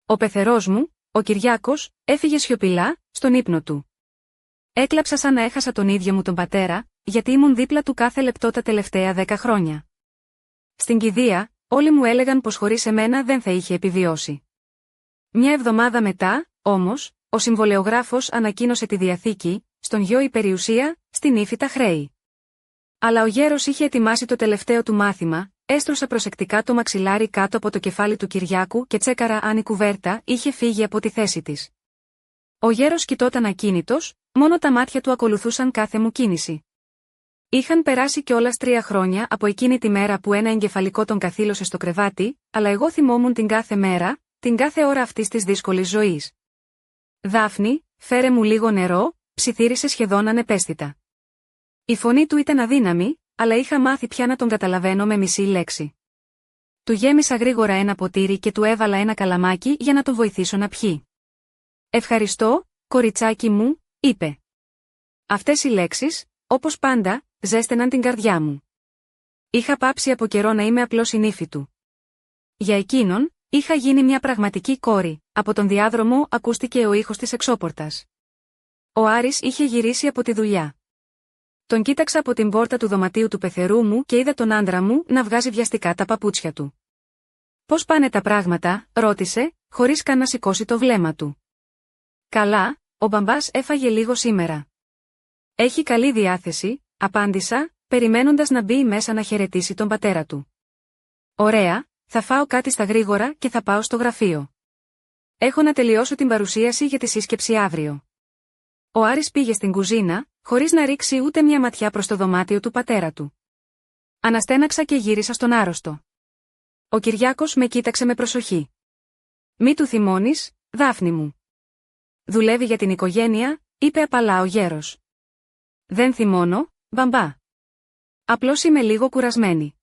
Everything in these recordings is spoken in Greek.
Ο πεθερός μου, ο Κυριάκος, έφυγε σιωπηλά, στον ύπνο του. Έκλαψα σαν να έχασα τον ίδιο μου τον πατέρα, γιατί ήμουν δίπλα του κάθε λεπτό τα τελευταία 10 χρόνια. Στην κηδεία, όλοι μου έλεγαν πως χωρίς εμένα δεν θα είχε επιβιώσει. Μια εβδομάδα μετά, όμως, ο συμβολεογράφος ανακοίνωσε τη διαθήκη, στον γιο η περιουσία, στην ύφη τα χρέη. Αλλά ο γέρος είχε ετοιμάσει το τελευταίο του μάθημα, έστρωσα προσεκτικά το μαξιλάρι κάτω από το κεφάλι του Κυριάκου και τσέκαρα αν η κουβέρτα είχε φύγει από τη θέση της. Ο γέρος κοιτόταν ακίνητος, μόνο τα μάτια του ακολουθούσαν κάθε μου κίνηση. Είχαν περάσει κιόλας 3 χρόνια από εκείνη τη μέρα που ένα εγκεφαλικό τον καθήλωσε στο κρεβάτι, αλλά εγώ θυμόμουν την κάθε μέρα, την κάθε ώρα αυτής της δύσκολης ζωής. «Δάφνη, φέρε μου λίγο νερό», ψιθύρισε σχεδόν ανεπαίσθητα. Η φωνή του ήταν αδύναμη, αλλά είχα μάθει πια να τον καταλαβαίνω με μισή λέξη. Του γέμισα γρήγορα ένα ποτήρι και του έβαλα ένα καλαμάκι για να τον βοηθήσω να πιει. «Ευχαριστώ, κοριτσάκι μου», είπε. Αυτές οι λέξεις, όπως πάντα, ζέστεναν την καρδιά μου. Είχα πάψει από καιρό να είμαι απλώς η νύφη του. Για εκείνον, είχα γίνει μια πραγματική κόρη. Από τον διάδρομο ακούστηκε ο ήχος της εξώπορτας. Ο Άρης είχε γυρίσει από τη δουλειά. Τον κοίταξα από την πόρτα του δωματίου του πεθερού μου και είδα τον άντρα μου να βγάζει βιαστικά τα παπούτσια του. «Πώς πάνε τα πράγματα?» ρώτησε, χωρίς καν να σηκώσει το βλέμμα του. «Καλά, ο μπαμπάς έφαγε λίγο σήμερα». «Έχει καλή διάθεση», απάντησα, περιμένοντας να μπει μέσα να χαιρετήσει τον πατέρα του. «Ωραία, θα φάω κάτι στα γρήγορα και θα πάω στο γραφείο. Έχω να τελειώσω την παρουσίαση για τη σύσκεψη αύριο». Ο Άρης πήγε στην κουζίνα, χωρίς να ρίξει ούτε μια ματιά προς το δωμάτιο του πατέρα του. Αναστέναξα και γύρισα στον άρρωστο. Ο Κυριάκος με κοίταξε με προσοχή. «Μη του θυμώνεις, Δάφνη μου». «Δουλεύει για την οικογένεια», είπε απαλά ο γέρος. «Δεν θυμώνω, μπαμπά. Απλώς είμαι λίγο κουρασμένη».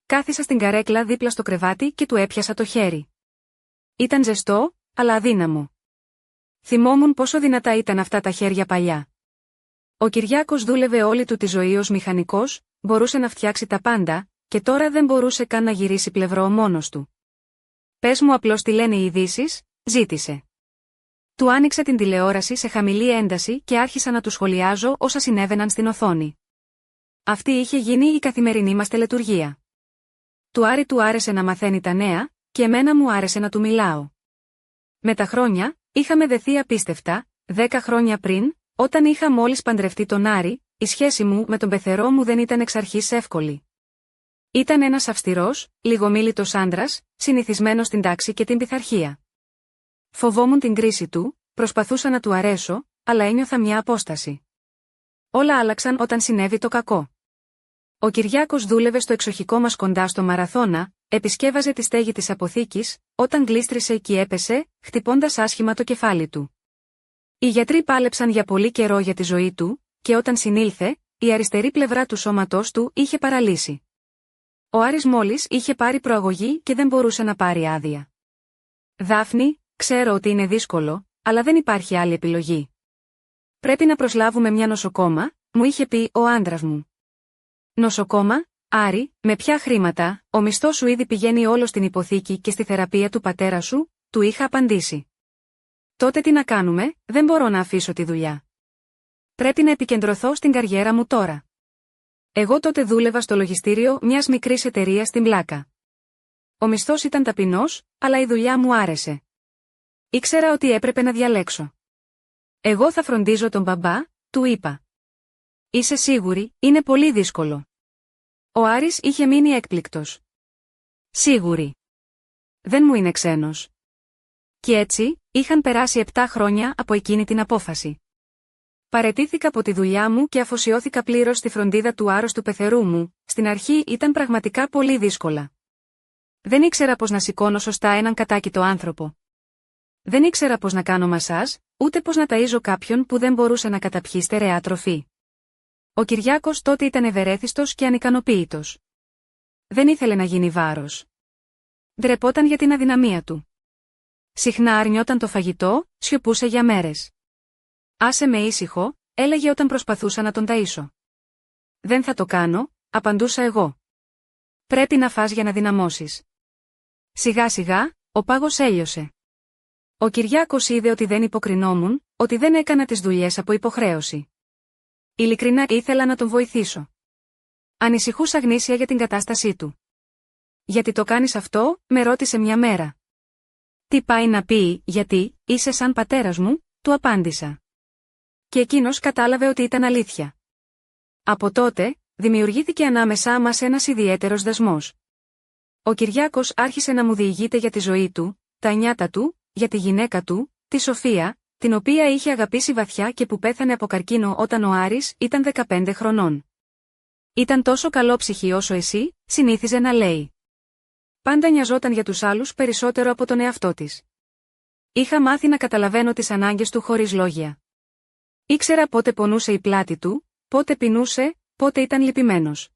Κάθισα στην καρέκλα δίπλα στο κρεβάτι και του έπιασα το χέρι. Ήταν ζεστό, αλλά αδύναμο. Θυμόμουν πόσο δυνατά ήταν αυτά τα χέρια παλιά. Ο Κυριάκος δούλευε όλη του τη ζωή ως μηχανικός, μπορούσε να φτιάξει τα πάντα, και τώρα δεν μπορούσε καν να γυρίσει πλευρό μόνος του. «Πες μου απλώς τι λένε οι ειδήσεις», ζήτησε. Του άνοιξα την τηλεόραση σε χαμηλή ένταση και άρχισα να του σχολιάζω όσα συνέβαιναν στην οθόνη. Αυτή είχε γίνει η καθημερινή μας τελετουργία. Του Άρη του άρεσε να μαθαίνει τα νέα, και εμένα μου άρεσε να του μιλάω. Με τα χρόνια, είχαμε δεθεί απίστευτα. 10 χρόνια πριν, όταν είχα μόλις παντρευτεί τον Άρη, η σχέση μου με τον πεθερό μου δεν ήταν εξ αρχής εύκολη. Ήταν ένας αυστηρός, λιγομίλητος άντρας, συνηθισμένος στην τάξη και την πειθαρχία. Φοβόμουν την κρίση του, προσπαθούσα να του αρέσω, αλλά ένιωθα μια απόσταση. Όλα άλλαξαν όταν συνέβη το κακό. Ο Κυριάκος δούλευε στο εξοχικό μας κοντά στο Μαραθώνα, επισκέβαζε τη στέγη της αποθήκης, όταν γλίστρισε και έπεσε, χτυπώντας άσχημα το κεφάλι του. Οι γιατροί πάλεψαν για πολύ καιρό για τη ζωή του, και όταν συνήλθε, η αριστερή πλευρά του σώματός του είχε παραλύσει. Ο Άρης μόλις είχε πάρει προαγωγή και δεν μπορούσε να πάρει άδεια. «Δάφνη, ξέρω ότι είναι δύσκολο, αλλά δεν υπάρχει άλλη επιλογή. Πρέπει να προσλάβουμε μια νοσοκόμα», μου είχε πει ο άντρας μου. «Νοσοκόμα, Άρη, με ποια χρήματα? Ο μισθός σου ήδη πηγαίνει όλο στην υποθήκη και στη θεραπεία του πατέρα σου», του είχα απαντήσει. «Τότε τι να κάνουμε? Δεν μπορώ να αφήσω τη δουλειά. Πρέπει να επικεντρωθώ στην καριέρα μου τώρα». Εγώ τότε δούλευα στο λογιστήριο μιας μικρής εταιρείας στην Πλάκα. Ο μισθός ήταν ταπεινός, αλλά η δουλειά μου άρεσε. Ήξερα ότι έπρεπε να διαλέξω. «Εγώ θα φροντίζω τον μπαμπά», του είπα. «Είσαι σίγουρη? Είναι πολύ δύσκολο». Ο Άρης είχε μείνει έκπληκτος. «Σίγουρη? Δεν μου είναι ξένος». Και έτσι, είχαν περάσει 7 χρόνια από εκείνη την απόφαση. Παραιτήθηκα από τη δουλειά μου και αφοσιώθηκα πλήρως στη φροντίδα του άρρωστου πεθερού μου. Στην αρχή ήταν πραγματικά πολύ δύσκολα. Δεν ήξερα πώς να σηκώνω σωστά έναν κατάκητο άνθρωπο. Δεν ήξερα πώς να κάνω μασάζ, ούτε πώς να ταΐζω κάποιον που δεν μπορούσε να καταπιεί στερεά τροφή. Ο Κυριάκος τότε ήταν ευερέθιστος και ανικανοποίητος. Δεν ήθελε να γίνει βάρος. Ντρεπόταν για την αδυναμία του. Συχνά αρνιόταν το φαγητό, σιωπούσε για μέρες. «Άσε με ήσυχο», έλεγε όταν προσπαθούσα να τον ταΐσω. «Δεν θα το κάνω», απαντούσα εγώ. «Πρέπει να φας για να δυναμώσεις». Σιγά σιγά, ο πάγος έλειωσε. Ο Κυριάκος είδε ότι δεν υποκρινόμουν, ότι δεν έκανα τις δουλειές από υποχρέωση. Ειλικρινά ήθελα να τον βοηθήσω. Ανησυχούσα γνήσια για την κατάστασή του. «Γιατί το κάνεις αυτό?» με ρώτησε μια μέρα. «Τι πάει να πει, γιατί, είσαι σαν πατέρας μου?» του απάντησα. Και εκείνος κατάλαβε ότι ήταν αλήθεια. Από τότε, δημιουργήθηκε ανάμεσά μας ένας ιδιαίτερος δεσμός. Ο Κυριάκος άρχισε να μου διηγείται για τη ζωή του, τα νιάτα του, για τη γυναίκα του, τη Σοφία, την οποία είχε αγαπήσει βαθιά και που πέθανε από καρκίνο όταν ο Άρης ήταν 15 χρονών. «Ήταν τόσο καλόψυχη όσο εσύ», συνήθιζε να λέει. Πάντα νοιαζόταν για τους άλλους περισσότερο από τον εαυτό της. Είχα μάθει να καταλαβαίνω τις ανάγκες του χωρίς λόγια. Ήξερα πότε πονούσε η πλάτη του, πότε πεινούσε, πότε ήταν λυπημένος.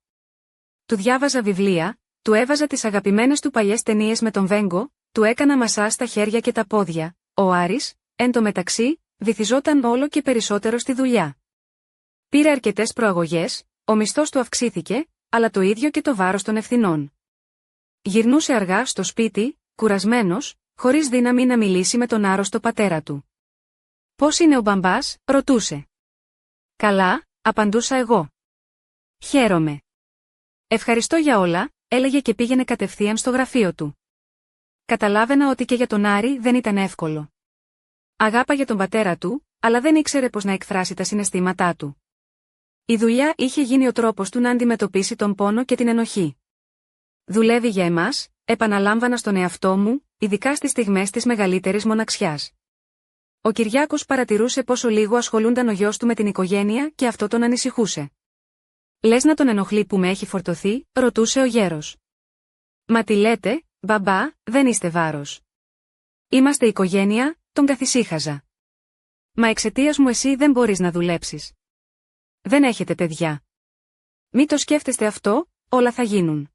Του διάβαζα βιβλία, του έβαζα τις αγαπημένες του παλιές ταινίες με τον Βέγκο, του έκανα μασά στα χέρια και τα πόδια. Ο Άρης, εν τω μεταξύ, βυθιζόταν όλο και περισσότερο στη δουλειά. Πήρε αρκετές προαγωγές, ο μισθός του αυξήθηκε, αλλά το ίδιο και το βάρος των ευθυνών. Γυρνούσε αργά στο σπίτι, κουρασμένος, χωρίς δύναμη να μιλήσει με τον άρρωστο πατέρα του. «Πώς είναι ο μπαμπάς?» ρωτούσε. «Καλά», απαντούσα εγώ. «Χαίρομαι». «Ευχαριστώ για όλα», έλεγε και πήγαινε κατευθείαν στο γραφείο του. Καταλάβαινα ότι και για τον Άρη δεν ήταν εύκολο. Αγάπαγε τον πατέρα του, αλλά δεν ήξερε πώς να εκφράσει τα συναισθήματά του. Η δουλειά είχε γίνει ο τρόπος του να αντιμετωπίσει τον πόνο και την ενοχή. «Δουλεύει για εμάς», επαναλάμβανα στον εαυτό μου, ειδικά στις στιγμές της μεγαλύτερης μοναξιάς. Ο Κυριάκος παρατηρούσε πόσο λίγο ασχολούνταν ο γιος του με την οικογένεια και αυτό τον ανησυχούσε. «Λες να τον ενοχλεί που με έχει φορτωθεί?» ρωτούσε ο γέρος. «Μα τι λέτε, μπαμπά, δεν είστε βάρος. Είμαστε οικογένεια», τον καθησύχαζα. «Μα εξαιτίας μου εσύ δεν μπορείς να δουλέψεις. Δεν έχετε παιδιά. Μη το σκέφτεστε αυτό, όλα θα γίνουν».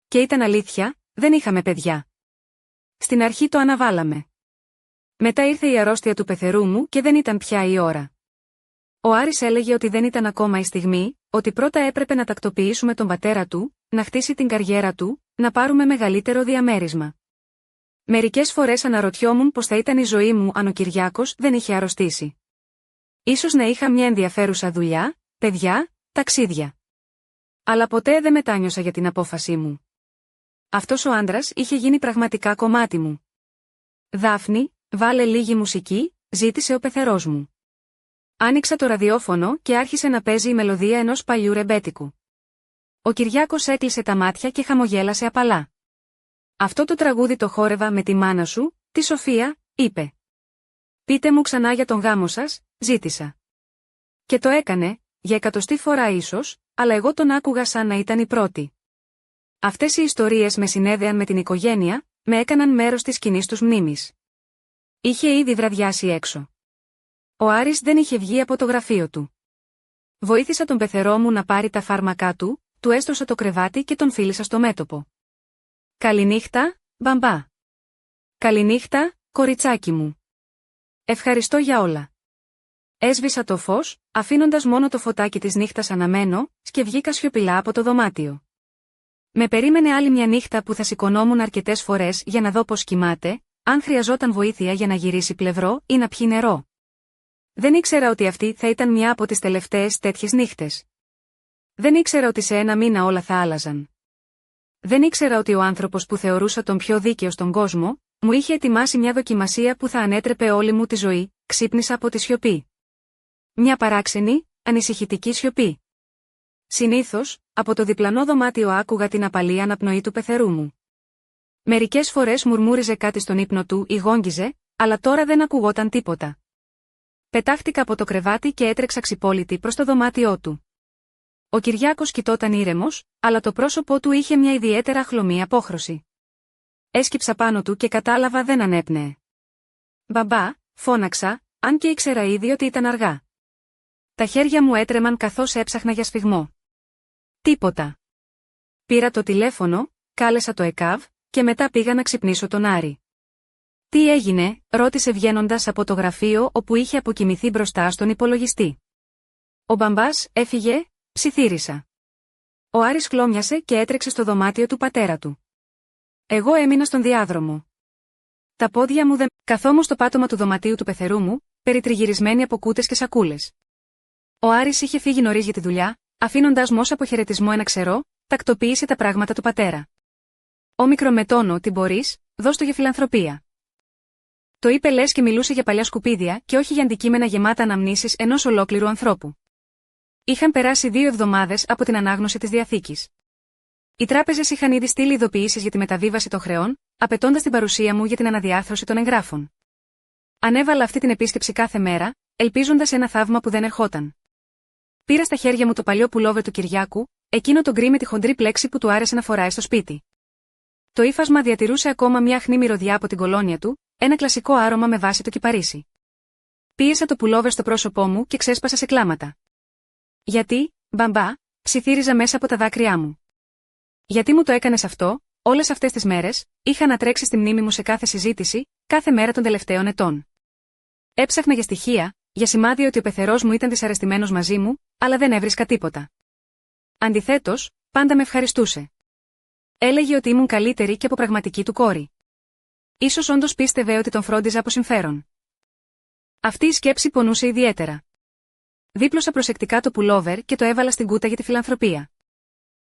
Και ήταν αλήθεια, δεν είχαμε παιδιά. Στην αρχή το αναβάλαμε. Μετά ήρθε η αρρώστια του πεθερού μου και δεν ήταν πια η ώρα. Ο Άρης έλεγε ότι δεν ήταν ακόμα η στιγμή, ότι πρώτα έπρεπε να τακτοποιήσουμε τον πατέρα του, να χτίσει την καριέρα του, να πάρουμε μεγαλύτερο διαμέρισμα. Μερικές φορές αναρωτιόμουν πώς θα ήταν η ζωή μου αν ο Κυριάκος δεν είχε αρρωστήσει. Ίσως να είχα μια ενδιαφέρουσα δουλειά, παιδιά, ταξίδια. Αλλά ποτέ δεν μετάνιωσα για την απόφασή μου. Αυτός ο άντρας είχε γίνει πραγματικά κομμάτι μου. «Δάφνη, βάλε λίγη μουσική», ζήτησε ο πεθερός μου. Άνοιξα το ραδιόφωνο και άρχισε να παίζει η μελωδία ενός παλιού ρεμπέτικου. Ο Κυριάκος έκλεισε τα μάτια και χαμογέλασε απαλά. «Αυτό το τραγούδι το χόρευα με τη μάνα σου, τη Σοφία», είπε. «Πείτε μου ξανά για τον γάμο σας», ζήτησα. Και το έκανε, για 100η φορά ίσως, αλλά εγώ τον άκουγα σαν να ήταν η πρώτη. Αυτές οι ιστορίες με συνέδεαν με την οικογένεια, με έκαναν μέρος της κοινής τους μνήμης. Είχε ήδη βραδιάσει έξω. Ο Άρης δεν είχε βγει από το γραφείο του. Βοήθησα τον πεθερό μου να πάρει τα φάρμακά του, του έστρωσα το κρεβάτι και τον φίλησα στο μέτωπο. «Καληνύχτα, μπαμπά». «Καληνύχτα, κοριτσάκι μου». «Ευχαριστώ για όλα». Έσβησα το φως, αφήνοντας μόνο το φωτάκι της νύχτας αναμένο, και βγήκα σιωπηλά από το δωμάτιο. Με περίμενε άλλη μια νύχτα που θα σηκωνόμουν αρκετές φορές για να δω πώς κοιμάται, αν χρειαζόταν βοήθεια για να γυρίσει πλευρό ή να πιει νερό. Δεν ήξερα ότι αυτή θα ήταν μια από τις τελευταίες τέτοιες νύχτες. Δεν ήξερα ότι σε ένα μήνα όλα θα άλλαζαν. Δεν ήξερα ότι ο άνθρωπος που θεωρούσα τον πιο δίκαιο στον κόσμο, μου είχε ετοιμάσει μια δοκιμασία που θα ανέτρεπε όλη μου τη ζωή. Ξύπνησα από τη σιωπή. Μια παράξενη, ανησυχητική σιωπή. Συνήθως, από το διπλανό δωμάτιο άκουγα την απαλή αναπνοή του πεθερού μου. Μερικές φορές μουρμούριζε κάτι στον ύπνο του ή γόγγιζε, αλλά τώρα δεν ακουγόταν τίποτα. Πετάχτηκα από το κρεβάτι και έτρεξα ξυπόλυτη προς το δωμάτιό του. Ο Κυριάκος κοιτόταν ήρεμος, αλλά το πρόσωπό του είχε μια ιδιαίτερα χλωμή απόχρωση. Έσκυψα πάνω του και κατάλαβα δεν ανέπνεε. «Μπαμπά», φώναξα, αν και ήξερα ήδη ότι ήταν αργά. Τα χέρια μου έτρεμαν καθώς έψαχνα για σφιγμό. Τίποτα. Πήρα το τηλέφωνο, κάλεσα το ΕΚΑΒ, και μετά πήγα να ξυπνήσω τον Άρη. «Τι έγινε?» ρώτησε βγαίνοντας από το γραφείο όπου είχε αποκοιμηθεί μπροστά στον υπολογιστή. «Ο μπαμπάς έφυγε», ψιθύρισα. Ο Άρης χλώμιασε και έτρεξε στο δωμάτιο του πατέρα του. Εγώ έμεινα στον διάδρομο. Τα πόδια μου δεν Καθόμουν στο πάτωμα του δωματίου του πεθερού μου, περιτριγυρισμένη από κούτες και σακούλες. Ο Άρης είχε φύγει νωρίς για τη δουλειά, αφήνοντας μου ως αποχαιρετισμό ένα ξερό, τακτοποίησε τα πράγματα του πατέρα. Όμικρο με τόνο, τι μπορείς, δώσ' το για φιλανθρωπία. Το είπε λες και μιλούσε για παλιά σκουπίδια και όχι για αντικείμενα γεμάτα αναμνήσεις ενός ολόκληρου ανθρώπου. Είχαν περάσει 2 εβδομάδες από την ανάγνωση της Διαθήκης. Οι τράπεζες είχαν ήδη στείλει ειδοποιήσεις για τη μεταβίβαση των χρεών, απαιτώντας την παρουσία μου για την αναδιάρθρωση των εγγράφων. Ανέβαλα αυτή την επίσκεψη κάθε μέρα, ελπίζοντας ένα θαύμα που δεν ερχόταν. Πήρα στα χέρια μου το παλιό πουλόβερ του Κυριάκου, εκείνο το γκρι με τη χοντρή πλέξη που του άρεσε να φοράει στο σπίτι. Το ύφασμα διατηρούσε ακόμα μια αχνή μυρωδιά από την κολόνια του, ένα κλασικό άρωμα με βάση το κυπαρίσι. Πίεσα το πουλόβερ στο πρόσωπό μου και ξέσπασα σε κλάματα. Γιατί, μπαμπά, ψιθύριζα μέσα από τα δάκρυά μου. Γιατί μου το έκανες αυτό, όλες αυτές τις μέρες, είχα ανατρέξει στη μνήμη μου σε κάθε συζήτηση, κάθε μέρα των τελευταίων ετών. Έψαχνα για στοιχεία, για σημάδια ότι ο πεθερός μου ήταν δυσαρεστημένος μαζί μου, αλλά δεν έβρισκα τίποτα. Αντιθέτως, πάντα με ευχαριστούσε. Έλεγε ότι ήμουν καλύτερη και από πραγματική του κόρη. Ίσως όντως πίστευε ότι τον φρόντιζα από συμφέρον. Αυτή η σκέψη πονούσε ιδιαίτερα. Δίπλωσα προσεκτικά το πουλόβερ και το έβαλα στην κούτα για τη φιλανθρωπία.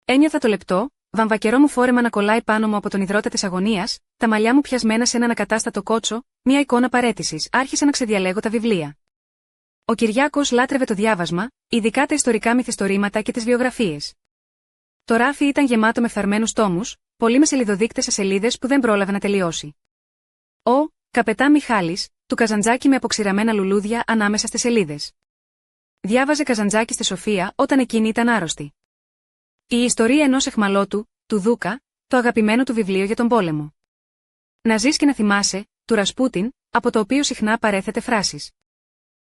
Ένιωθα το λεπτό, βαμβακερό μου φόρεμα να κολλάει πάνω μου από τον υδρότα της αγωνίας, τα μαλλιά μου πιασμένα σε έναν ακατάστατο κότσο, μια εικόνα παρέτησης, άρχισα να ξεδιαλέγω τα βιβλία. Ο Κυριάκος λάτρευε το διάβασμα, ειδικά τα ιστορικά μυθιστορήματα και τις βιογραφίες. Το ράφι ήταν γεμάτο με φθαρμένους τόμους, πολλοί με σελιδοδείκτες σε σελίδες που δεν πρόλαβε να τελειώσει. Ο Καπετάν Μιχάλης, του Καζαντζάκη με αποξηραμένα λουλούδια ανάμεσα στις σελίδες. Διάβαζε Καζαντζάκη στη Σοφία όταν εκείνη ήταν άρρωστη. Η ιστορία ενός εχμαλώτου, του Δούκα, το αγαπημένο του βιβλίο για τον πόλεμο. Να ζεις και να θυμάσαι, του Ρασπούτιν, από το οποίο συχνά παρέθετε φράσεις.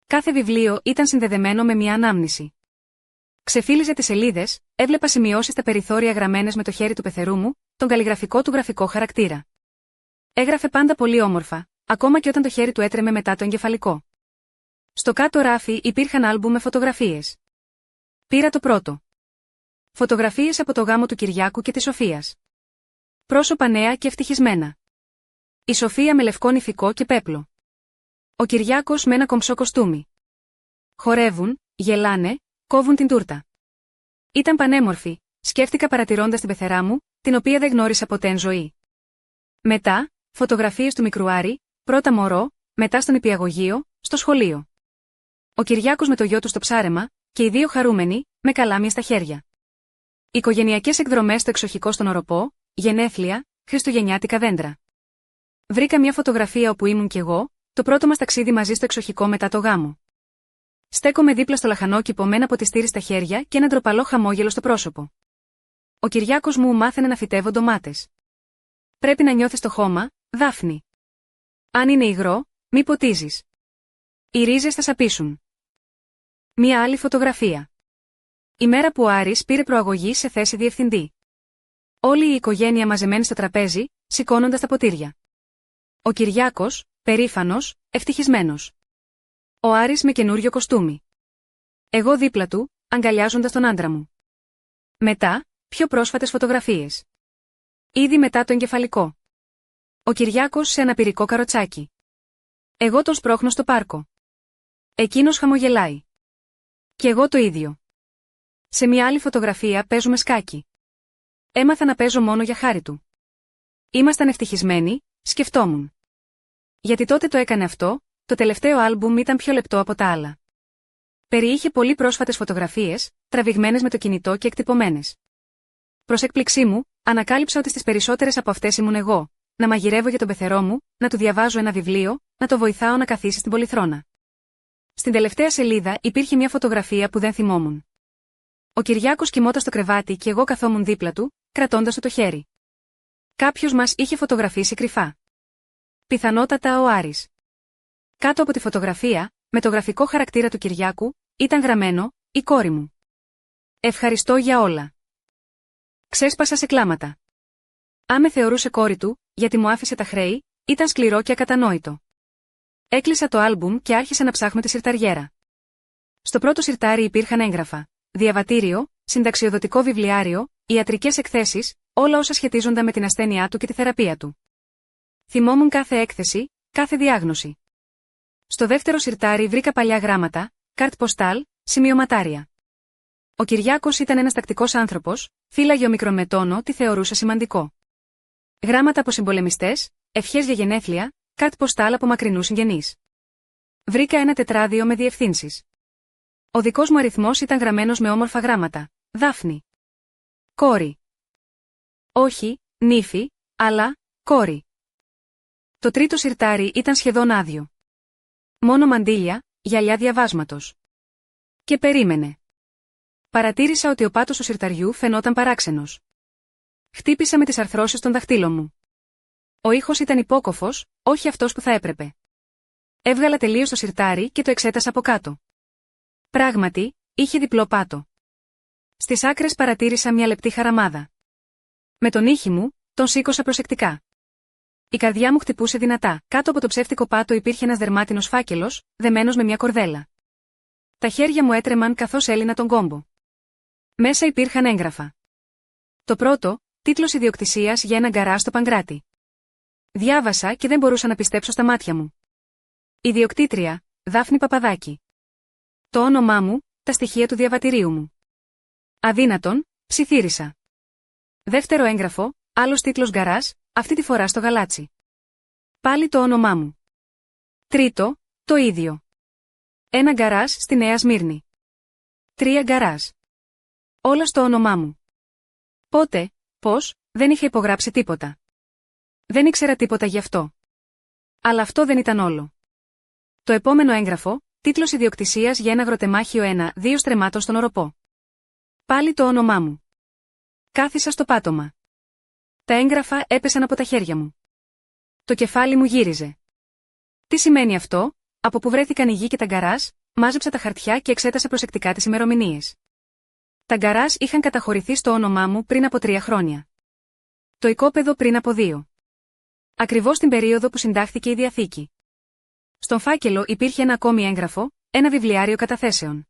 Κάθε βιβλίο ήταν συνδεδεμένο με μια ανάμνηση. Ξεφύλιζε τις σελίδες, έβλεπα σημειώσεις στα περιθώρια γραμμένες με το χέρι του πεθερού μου, τον καλλιγραφικό του γραφικό χαρακτήρα. Έγραφε πάντα πολύ όμορφα, ακόμα και όταν το χέρι του έτρεμε μετά το εγκεφαλικό. Στο κάτω ράφι υπήρχαν άλμπουμ με φωτογραφίες. Πήρα το πρώτο. Φωτογραφίες από το γάμο του Κυριάκου και της Σοφίας. Πρόσωπα νέα και ευτυχισμένα. Η Σοφία με λευκό νηφικό και πέπλο. Ο Κυριάκος με ένα κομψό κοστούμι. Χορεύουν, γελάνε, κόβουν την τούρτα. Ήταν πανέμορφη, σκέφτηκα παρατηρώντας την πεθερά μου, την οποία δεν γνώρισα ποτέ εν ζωή. Μετά, φωτογραφίες του μικρού Άρη, πρώτα μωρό, μετά στον νηπιαγωγείο, στο σχολείο. Ο Κυριάκος με το γιο του στο ψάρεμα, και οι δύο χαρούμενοι, με καλάμια στα χέρια. Οικογενειακές εκδρομές στο εξοχικό στον Οροπό, γενέθλια, χριστουγεννιάτικα δέντρα. Βρήκα μια φωτογραφία όπου ήμουν κι εγώ, το πρώτο μας ταξίδι μαζί στο εξοχικό μετά το γάμο. Στέκομαι δίπλα στο λαχανόκηπο με ένα ποτιστήρι στα χέρια και ένα ντροπαλό χαμόγελο στο πρόσωπο. Ο Κυριάκος μου μάθαινε να φυτεύω ντομάτες. Πρέπει να νιώθεις το χώμα, Δάφνη. Αν είναι υγρό, μη ποτίζεις. Οι ρίζες θα σαπίσουν. Μια άλλη φωτογραφία. Η μέρα που ο Άρης πήρε προαγωγή σε θέση διευθυντή. Όλη η οικογένεια μαζεμένη στο τραπέζι, σηκώνοντας τα ποτήρια. Ο Κυριάκος, περήφανος, ευτυχισμένος. Ο Άρης με καινούριο κοστούμι. Εγώ δίπλα του, αγκαλιάζοντας τον άντρα μου. Μετά, πιο πρόσφατες φωτογραφίες. Ήδη μετά το εγκεφαλικό. Ο Κυριάκος σε αναπηρικό καροτσάκι. Εγώ τον σπρώχνω στο πάρκο. Εκείνος χαμογελάει. Κι εγώ το ίδιο. Σε μια άλλη φωτογραφία παίζουμε σκάκι. Έμαθα να παίζω μόνο για χάρη του. Ήμασταν ευτυχισμένοι, σκεφτόμουν. Γιατί τότε το έκανε αυτό, το τελευταίο άλμπουμ ήταν πιο λεπτό από τα άλλα. Περιείχε πολύ πρόσφατες φωτογραφίες, τραβηγμένες με το κινητό και εκτυπωμένες. Προς έκπληξή μου, ανακάλυψα ότι στις περισσότερες από αυτές ήμουν εγώ, να μαγειρεύω για τον πεθερό μου, να του διαβάζω ένα βιβλίο, να το βοηθάω να καθίσει στην πολυθρόνα. Στην τελευταία σελίδα υπήρχε μια φωτογραφία που δεν θυμόμουν. Ο Κυριάκος κοιμόταν στο κρεβάτι και εγώ καθόμουν δίπλα του, κρατώντας του το χέρι. Κάποιος μας είχε φωτογραφίσει κρυφά. Πιθανότατα ο Άρης. Κάτω από τη φωτογραφία, με το γραφικό χαρακτήρα του Κυριάκου, ήταν γραμμένο «Η κόρη μου». Ευχαριστώ για όλα. Ξέσπασα σε κλάματα. Αν με θεωρούσε κόρη του, γιατί μου άφησε τα χρέη, ήταν σκληρό και ακατανόητο. Έκλεισα το άλμπουμ και άρχισα να ψάχνω τη συρταριέρα. Στο πρώτο συρτάρι υπήρχαν έγγραφα, διαβατήριο, συνταξιοδοτικό βιβλιάριο, ιατρικές εκθέσεις, όλα όσα σχετίζονταν με την ασθένειά του και τη θεραπεία του. Θυμόμουν κάθε έκθεση, κάθε διάγνωση. Στο δεύτερο συρτάρι βρήκα παλιά γράμματα, καρτ ποστάλ, σημειωματάρια. Ο Κυριάκος ήταν ένας τακτικός άνθρωπος, φύλαγε ο μικρομετώνο τι θεωρούσε σημαντικό. Γράμματα από συμπολεμιστές, ευχές για γενέθλια, καρτ ποστάλ από μακρινούς συγγενείς. Βρήκα ένα τετράδιο με διευθύνσεις. Ο δικός μου αριθμός ήταν γραμμένος με όμορφα γράμματα. Δάφνη. Κόρη. Όχι, νύφη, αλλά κόρη. Το τρίτο συρτάρι ήταν σχεδόν άδειο. Μόνο μαντήλια, γυαλιά διαβάσματος. Και περίμενε. Παρατήρησα ότι ο πάτος του συρταριού φαινόταν παράξενος. Χτύπησα με τις αρθρώσεις των δαχτύλων μου. Ο ήχος ήταν υπόκοφος, όχι αυτός που θα έπρεπε. Έβγαλα τελείως το συρτάρι και το εξέτασα από κάτω. Πράγματι, είχε διπλό πάτο. Στις άκρες παρατήρησα μια λεπτή χαραμάδα. Με τον ήχη μου, τον σήκωσα προσεκτικά. Η καρδιά μου χτυπούσε δυνατά. Κάτω από το ψεύτικο πάτο υπήρχε ένας δερμάτινος φάκελος, δεμένος με μια κορδέλα. Τα χέρια μου έτρεμαν καθώς έλυνα τον κόμπο. Μέσα υπήρχαν έγγραφα. Το πρώτο, τίτλος ιδιοκτησίας για ένα γκαράζ στο Παγκράτη. Διάβασα και δεν μπορούσα να πιστέψω στα μάτια μου. Ιδιοκτήτρια, Δάφνη Παπαδάκη. Το όνομά μου, τα στοιχεία του διαβατηρίου μου. Αδύνατον, ψιθύρισα. Δεύτερο έγγραφο, άλλος τίτλος γκαράζ, αυτή τη φορά στο Γαλάτσι. Πάλι το όνομά μου. Τρίτο, το ίδιο. Ένα γκαράζ στη Νέα Σμύρνη. 3 γκαράζ. Όλα στο όνομά μου. Πότε, πώς, δεν είχα υπογράψει τίποτα. Δεν ήξερα τίποτα γι' αυτό. Αλλά αυτό δεν ήταν όλο. Το επόμενο έγγραφο, τίτλος ιδιοκτησίας για ένα αγροτεμάχιο 1-2 στρεμμάτων στον Οροπό. Πάλι το όνομά μου. Κάθισα στο πάτωμα. Τα έγγραφα έπεσαν από τα χέρια μου. Το κεφάλι μου γύριζε. Τι σημαίνει αυτό? Από που βρέθηκαν η γη και τα γκαράζ, μάζεψα τα χαρτιά και εξέτασα προσεκτικά τις ημερομηνίες. Τα γκαράζ είχαν καταχωρηθεί στο όνομά μου πριν από 3 χρόνια. Το οικόπεδο πριν από 2. Ακριβώς την περίοδο που συντάχθηκε η Διαθήκη. Στον φάκελο υπήρχε ένα ακόμη έγγραφο, ένα βιβλιάριο καταθέσεων.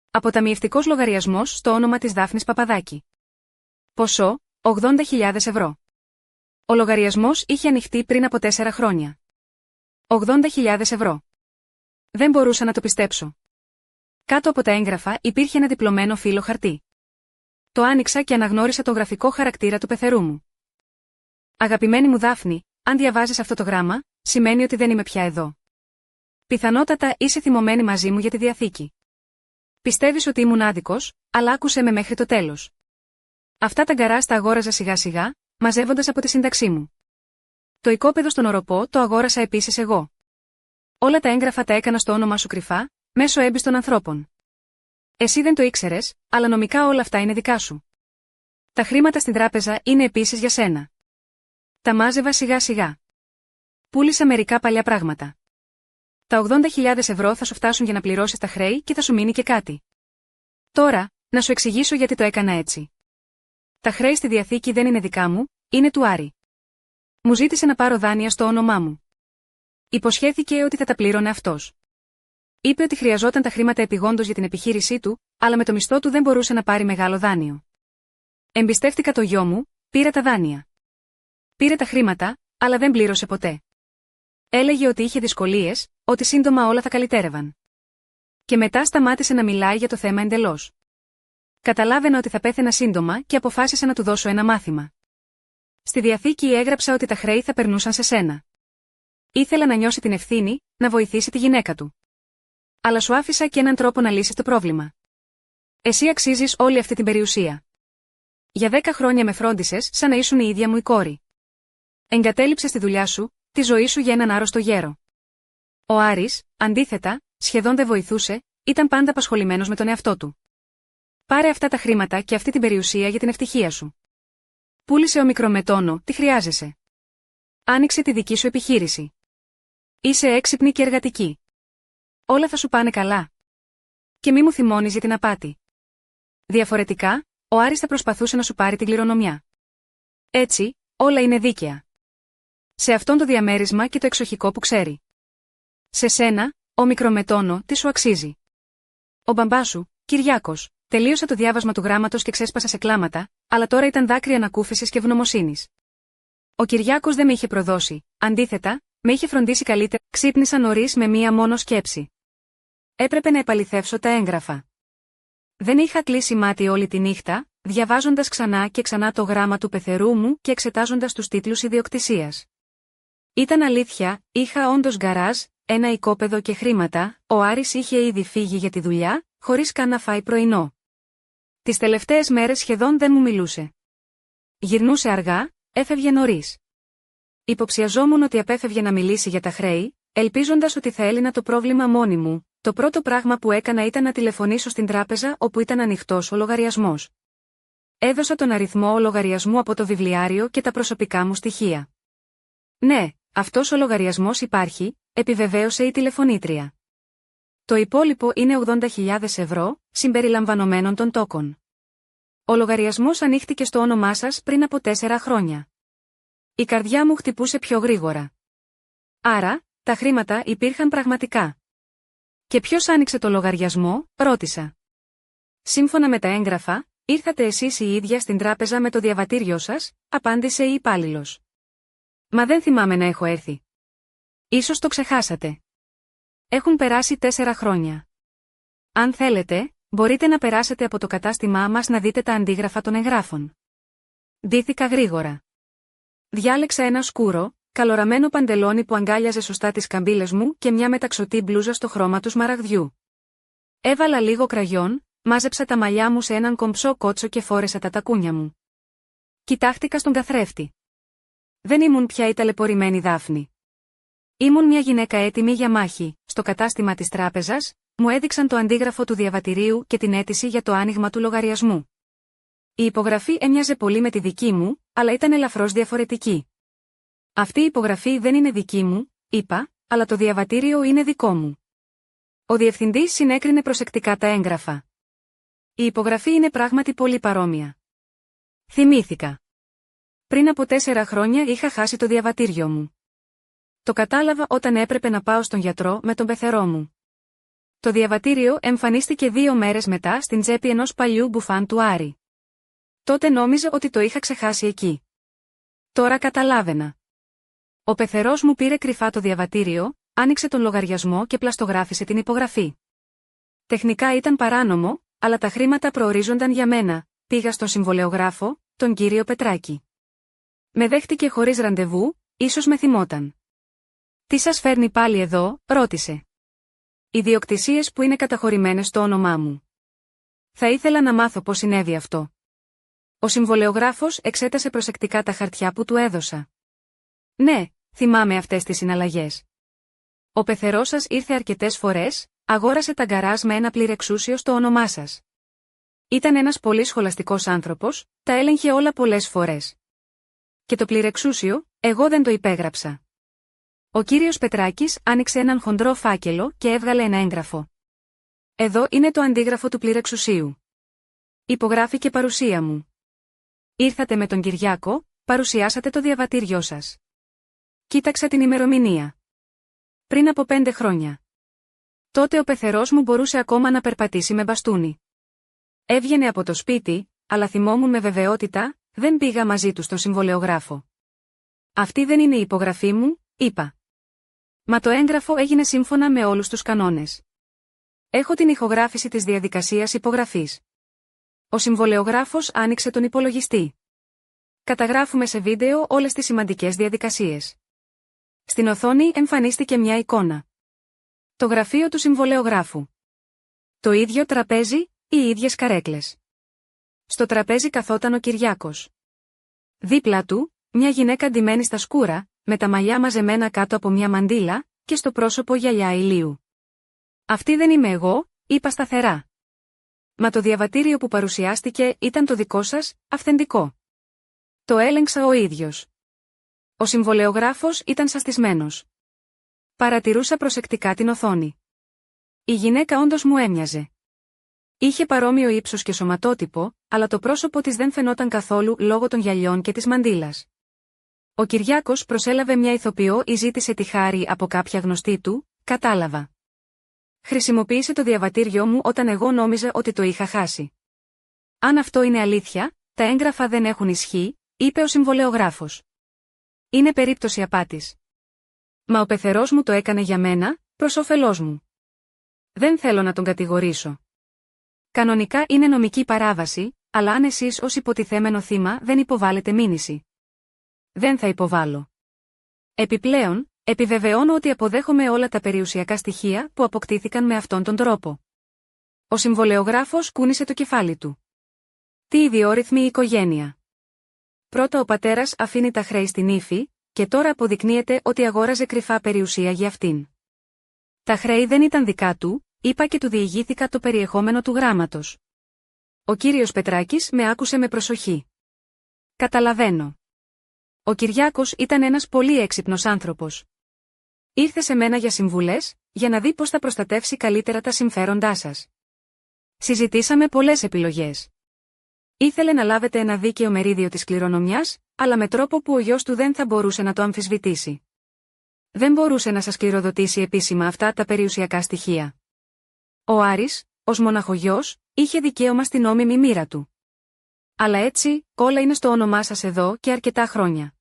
Αποταμιευτικός λογαριασμός στο όνομα της Δάφνης Παπαδάκη. Ποσό, 80.000 ευρώ. Ο λογαριασμός είχε ανοιχτεί πριν από 4 χρόνια. 80.000 ευρώ. Δεν μπορούσα να το πιστέψω. Κάτω από τα έγγραφα υπήρχε ένα διπλωμένο φύλλο χαρτί. Το άνοιξα και αναγνώρισα το γραφικό χαρακτήρα του πεθερού μου. Αγαπημένη μου Δάφνη, αν διαβάζεις αυτό το γράμμα, σημαίνει ότι δεν είμαι πια εδώ. Πιθανότατα είσαι θυμωμένη μαζί μου για τη Διαθήκη. Πιστεύεις ότι ήμουν άδικος, αλλά άκουσε με μέχρι το τέλος. Αυτά τα γκαράζ τα αγόραζα σιγά σιγά, μαζεύοντας από τη σύνταξή μου. Το οικόπεδο στον Οροπό το αγόρασα επίσης εγώ. Όλα τα έγγραφα τα έκανα στο όνομά σου κρυφά, μέσω έμπιστων ανθρώπων. Εσύ δεν το ήξερες, αλλά νομικά όλα αυτά είναι δικά σου. Τα χρήματα στην τράπεζα είναι επίσης για σένα. Τα μάζευα σιγά σιγά. Πούλησα μερικά παλιά πράγματα. Τα 80.000 ευρώ θα σου φτάσουν για να πληρώσεις τα χρέη και θα σου μείνει και κάτι. Τώρα, να σου εξηγήσω γιατί το έκανα έτσι. Τα χρέη στη Διαθήκη δεν είναι δικά μου, είναι του Άρη. Μου ζήτησε να πάρω δάνεια στο όνομά μου. Υποσχέθηκε ότι θα τα πλήρωνε αυτός. Είπε ότι χρειαζόταν τα χρήματα επιγόντως για την επιχείρησή του, αλλά με το μισθό του δεν μπορούσε να πάρει μεγάλο δάνειο. Εμπιστεύτηκα το γιο μου, πήρα τα δάνεια. Πήρε τα χρήματα, αλλά δεν πλήρωσε ποτέ. Έλεγε ότι είχε δυσκολίες, ότι σύντομα όλα θα καλυτέρευαν. Και μετά σταμάτησε να μιλάει για το θέμα εντελώς. Καταλάβαινα ότι θα πέθαινα σύντομα και αποφάσισα να του δώσω ένα μάθημα. Στη Διαθήκη έγραψα ότι τα χρέη θα περνούσαν σε σένα. Ήθελα να νιώσει την ευθύνη, να βοηθήσει τη γυναίκα του. Αλλά σου άφησα και έναν τρόπο να λύσεις το πρόβλημα. Εσύ αξίζεις όλη αυτή την περιουσία. Για 10 χρόνια με φρόντισες σαν να ήσουν η ίδια μου η κόρη. Εγκατέλειψες τη δουλειά σου, τη ζωή σου για έναν άρρωστο γέρο. Ο Άρης, αντίθετα, σχεδόν δεν βοηθούσε, ήταν πάντα απασχολημένος με τον εαυτό του. Πάρε αυτά τα χρήματα και αυτή την περιουσία για την ευτυχία σου. Πούλησε ο μικρομετώνο, τι χρειάζεσαι. Άνοιξε τη δική σου επιχείρηση. Είσαι έξυπνη και εργατική. Όλα θα σου πάνε καλά. Και μη μου θυμώνεις για την απάτη. Διαφορετικά, ο Άρης θα προσπαθούσε να σου πάρει την κληρονομιά. Έτσι, όλα είναι δίκαια. Σε αυτόν το διαμέρισμα και το εξοχικό που ξέρει. Σε σένα, ο μικρομετώνο, τι σου αξίζει. Ο μπαμπάς σου, Κυριάκος, τελείωσα το διάβασμα του γράμματος και ξέσπασα σε κλάματα, αλλά τώρα ήταν δάκρυα ανακούφισης και ευγνωμοσύνης. Ο Κυριάκος δεν με είχε προδώσει, αντίθετα, Με είχε φροντίσει καλύτερα. Ξύπνησα νωρίς με μία μόνο σκέψη. Έπρεπε να επαληθεύσω τα έγγραφα. Δεν είχα κλείσει μάτι όλη τη νύχτα, διαβάζοντας ξανά και ξανά το γράμμα του πεθερού μου και εξετάζοντας τους τίτλους ιδιοκτησίας. Ήταν αλήθεια, είχα όντως γκαράζ, ένα οικόπεδο και χρήματα, ο Άρης είχε ήδη φύγει για τη δουλειά, χωρίς καν να φάει πρωινό. Τις τελευταίες μέρες σχεδόν δεν μου μιλούσε. Γυρνούσε αργά, έφευγε νωρίς. Υποψιαζόμουν ότι απέφευγε να μιλήσει για τα χρέη, ελπίζοντας ότι θα έλυνα το πρόβλημα μόνη μου. Το πρώτο πράγμα που έκανα ήταν να τηλεφωνήσω στην τράπεζα όπου ήταν ανοιχτός ο λογαριασμός. Έδωσα τον αριθμό λογαριασμού από το βιβλιάριο και τα προσωπικά μου στοιχεία. Ναι, αυτός ο λογαριασμός υπάρχει, επιβεβαίωσε η τηλεφωνήτρια. Το υπόλοιπο είναι 80.000 ευρώ, συμπεριλαμβανομένων των τόκων. Ο λογαριασμός ανοίχτηκε στο όνομά σας πριν από 4 χρόνια. Η καρδιά μου χτυπούσε πιο γρήγορα. Άρα, τα χρήματα υπήρχαν πραγματικά. Και ποιος άνοιξε το λογαριασμό, ρώτησα. Σύμφωνα με τα έγγραφα, ήρθατε εσείς οι ίδια στην τράπεζα με το διαβατήριό σας, απάντησε η υπάλληλος. Μα δεν θυμάμαι να έχω έρθει. Ίσως το ξεχάσατε. Έχουν περάσει 4 χρόνια. Αν θέλετε, μπορείτε να περάσετε από το κατάστημά μας να δείτε τα αντίγραφα των εγγράφων. Ντύθηκα γρήγορα. Διάλεξα ένα σκούρο, καλοραμένο παντελόνι που αγκάλιαζε σωστά τις καμπύλες μου και μια μεταξωτή μπλούζα στο χρώμα του σμαραγδιού. Έβαλα λίγο κραγιόν, μάζεψα τα μαλλιά μου σε έναν κομψό κότσο και φόρεσα τα τακούνια μου. Κοιτάχτηκα στον καθρέφτη. Δεν ήμουν πια η ταλαιπωρημένη Δάφνη. Ήμουν μια γυναίκα έτοιμη για μάχη. Στο κατάστημα της τράπεζας, μου έδειξαν το αντίγραφο του διαβατηρίου και την αίτηση για το άνοιγμα του λογαριασμού. Η υπογραφή έμοιαζε πολύ με τη δική μου, αλλά ήταν ελαφρώς διαφορετική. Αυτή η υπογραφή δεν είναι δική μου, είπα, αλλά το διαβατήριο είναι δικό μου. Ο διευθυντής συνέκρινε προσεκτικά τα έγγραφα. Η υπογραφή είναι πράγματι πολύ παρόμοια. Θυμήθηκα. Πριν από 4 χρόνια είχα χάσει το διαβατήριο μου. Το κατάλαβα όταν έπρεπε να πάω στον γιατρό με τον πεθερό μου. Το διαβατήριο εμφανίστηκε 2 μέρες μετά στην τσέπη ενός παλιού μπουφάν του Άρη. Τότε νόμιζα ότι το είχα ξεχάσει εκεί. Τώρα καταλάβαινα. Ο πεθερός μου πήρε κρυφά το διαβατήριο, άνοιξε τον λογαριασμό και πλαστογράφησε την υπογραφή. Τεχνικά ήταν παράνομο, αλλά τα χρήματα προορίζονταν για μένα. Πήγα στον συμβολεογράφο, τον κύριο Πετράκη. Με δέχτηκε χωρίς ραντεβού, ίσως με θυμόταν. «Τι σας φέρνει πάλι εδώ?» ρώτησε. «Ιδιοκτησίες που είναι καταχωρημένες στο όνομά μου». Θα ήθελα να μάθω πώς συνέβη αυτό. Ο συμβολεογράφος εξέτασε προσεκτικά τα χαρτιά που του έδωσα. «Ναι, θυμάμαι αυτές τις συναλλαγές. Ο πεθερός σας ήρθε αρκετές φορές, αγόρασε τα γκαράζ με ένα πληρεξούσιο στο όνομά σας. Ήταν ένας πολύ σχολαστικός άνθρωπος, τα έλεγχε όλα πολλές φορές. Και το πληρεξούσιο, εγώ δεν το υπέγραψα». Ο κύριος Πετράκης άνοιξε έναν χοντρό φάκελο και έβγαλε ένα έγγραφο. «Εδώ είναι το αντίγραφο του πληρεξουσίου. Υπογράφηκε παρουσία μου. Ήρθατε με τον Κυριάκο, παρουσιάσατε το διαβατήριό σας. Κοίταξα την ημερομηνία. Πριν από 5 χρόνια. Τότε ο πεθερός μου μπορούσε ακόμα να περπατήσει με μπαστούνι. Έβγαινε από το σπίτι, αλλά θυμόμουν με βεβαιότητα, δεν πήγα μαζί του στο συμβολεογράφο. Αυτή δεν είναι η υπογραφή μου, είπα. Μα το έγγραφο έγινε σύμφωνα με όλους τους κανόνες. Έχω την ηχογράφηση της διαδικασίας υπογραφής. Ο συμβολεογράφος άνοιξε τον υπολογιστή. Καταγράφουμε σε βίντεο όλες τις σημαντικές διαδικασίες. Στην οθόνη εμφανίστηκε μια εικόνα. Το γραφείο του συμβολεογράφου. Το ίδιο τραπέζι, οι ίδιες καρέκλες. Στο τραπέζι καθόταν ο Κυριάκος. Δίπλα του, μια γυναίκα ντυμένη στα σκούρα, με τα μαλλιά μαζεμένα κάτω από μια μαντίλα, και στο πρόσωπο γυαλιά ηλίου. «Αυτή δεν είμαι εγώ», είπα σταθερά. «Μα το διαβατήριο που παρουσιάστηκε ήταν το δικό σας, αυθεντικό». Το έλεγξα ο ίδιος. Ο συμβολεογράφος ήταν σαστισμένος. Παρατηρούσα προσεκτικά την οθόνη. Η γυναίκα όντως μου έμοιαζε. Είχε παρόμοιο ύψος και σωματότυπο, αλλά το πρόσωπο της δεν φαινόταν καθόλου λόγω των γυαλιών και της μαντίλας. Ο Κυριάκος προσέλαβε μια ηθοποιό ή ζήτησε τη χάρη από κάποια γνωστή του, κατάλαβα. Χρησιμοποίησε το διαβατήριό μου όταν εγώ νόμιζα ότι το είχα χάσει. «Αν αυτό είναι αλήθεια, τα έγγραφα δεν έχουν ισχύ», είπε ο συμβολεογράφος. «Είναι περίπτωση απάτης». Μα ο πεθερός μου το έκανε για μένα, προς όφελός μου. Δεν θέλω να τον κατηγορήσω. Κανονικά είναι νομική παράβαση, αλλά αν εσείς ως υποτιθέμενο θύμα δεν υποβάλλετε μήνυση. Δεν θα υποβάλλω. Επιπλέον, επιβεβαιώνω ότι αποδέχομαι όλα τα περιουσιακά στοιχεία που αποκτήθηκαν με αυτόν τον τρόπο. Ο συμβολεογράφος κούνησε το κεφάλι του. Τι ιδιόρυθμη οικογένεια. Πρώτα ο πατέρας αφήνει τα χρέη στην ύφη, και τώρα αποδεικνύεται ότι αγόραζε κρυφά περιουσία για αυτήν. Τα χρέη δεν ήταν δικά του, είπα και του διηγήθηκα το περιεχόμενο του γράμματος. Ο κύριος Πετράκης με άκουσε με προσοχή. Καταλαβαίνω. Ο Κυριάκος ήταν ένας πολύ έξυπνος άνθρωπος. Ήρθε σε μένα για συμβουλές, για να δει πώς θα προστατεύσει καλύτερα τα συμφέροντά σας. Συζητήσαμε πολλές επιλογές. Ήθελε να λάβετε ένα δίκαιο μερίδιο της κληρονομιάς, αλλά με τρόπο που ο γιος του δεν θα μπορούσε να το αμφισβητήσει. Δεν μπορούσε να σας κληροδοτήσει επίσημα αυτά τα περιουσιακά στοιχεία. Ο Άρης, ως μοναχογιός, είχε δικαίωμα στην νόμιμη μοίρα του. Αλλά έτσι, όλα είναι στο όνομά σας εδώ και αρκετά χρόνια.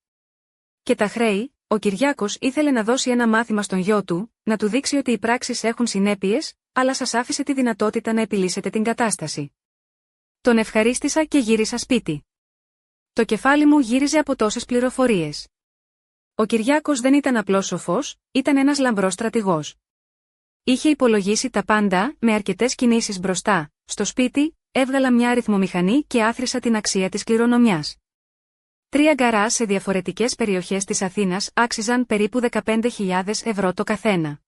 Και τα χρέη, ο Κυριάκος ήθελε να δώσει ένα μάθημα στον γιο του, να του δείξει ότι οι πράξεις έχουν συνέπειες, αλλά σας άφησε τη δυνατότητα να επιλύσετε την κατάσταση. Τον ευχαρίστησα και γύρισα σπίτι. Το κεφάλι μου γύριζε από τόσες πληροφορίες. Ο Κυριάκος δεν ήταν απλός σοφός, ήταν ένας λαμπρός στρατηγός. Είχε υπολογίσει τα πάντα, με αρκετές κινήσεις μπροστά. Στο σπίτι, έβγαλα μια αριθμομηχανή και άθροισα την αξία της κληρονομιάς. 3 γκαράζ σε διαφορετικές περιοχές της Αθήνας άξιζαν περίπου 15.000 ευρώ το καθένα.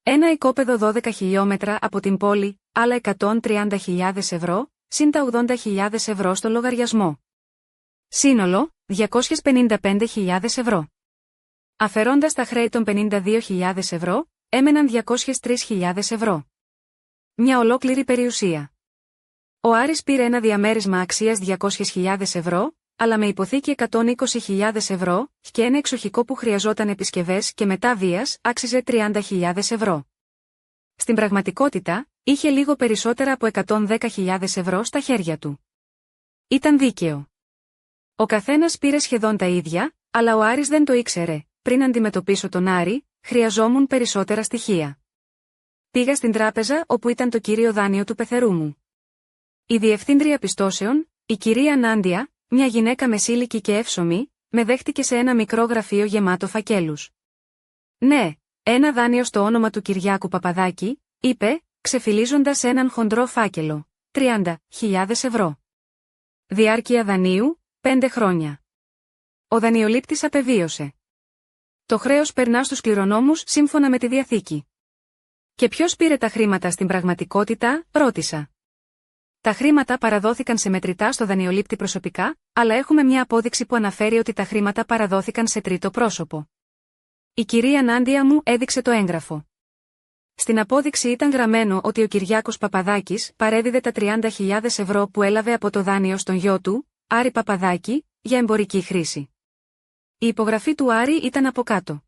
Ένα οικόπεδο 12 χιλιόμετρα από την πόλη, άλλα 130.000 ευρώ, συν τα 80.000 ευρώ στο λογαριασμό. Σύνολο, 255.000 ευρώ. Αφαιρώντας τα χρέη των 52.000 ευρώ, έμεναν 203.000 ευρώ. Μια ολόκληρη περιουσία. Ο Άρης πήρε ένα διαμέρισμα αξίας 200.000 ευρώ, αλλά με υποθήκη 120.000 ευρώ, και ένα εξοχικό που χρειαζόταν επισκευές και μετά βίας άξιζε 30.000 ευρώ. Στην πραγματικότητα, είχε λίγο περισσότερα από 110.000 ευρώ στα χέρια του. Ήταν δίκαιο. Ο καθένας πήρε σχεδόν τα ίδια, αλλά ο Άρης δεν το ήξερε. Πριν αντιμετωπίσω τον Άρη, χρειαζόμουν περισσότερα στοιχεία. Πήγα στην τράπεζα όπου ήταν το κύριο δάνειο του πεθερού μου. Η διευθύντρια πιστώσεων, η κυρία Νάντια, μια γυναίκα μεσήλικη και εύσωμη, με δέχτηκε σε ένα μικρό γραφείο γεμάτο φακέλους. «Ναι, ένα δάνειο στο όνομα του Κυριάκου Παπαδάκη», είπε, ξεφυλίζοντας έναν χοντρό φάκελο. 30.000 ευρώ. Διάρκεια δανείου, 5 χρόνια. Ο δανειολήπτης απεβίωσε. Το χρέος περνά στους κληρονόμους σύμφωνα με τη Διαθήκη. «Και ποιος πήρε τα χρήματα στην πραγματικότητα?» ρώτησα. Τα χρήματα παραδόθηκαν σε μετρητά στο δανειολήπτη προσωπικά, αλλά έχουμε μια απόδειξη που αναφέρει ότι τα χρήματα παραδόθηκαν σε τρίτο πρόσωπο. Η κυρία Νάντια μου έδειξε το έγγραφο. Στην απόδειξη ήταν γραμμένο ότι ο Κυριάκος Παπαδάκης παρέδιδε τα 30.000 ευρώ που έλαβε από το δάνειο στον γιο του, Άρη Παπαδάκη, για εμπορική χρήση. Η υπογραφή του Άρη ήταν από κάτω.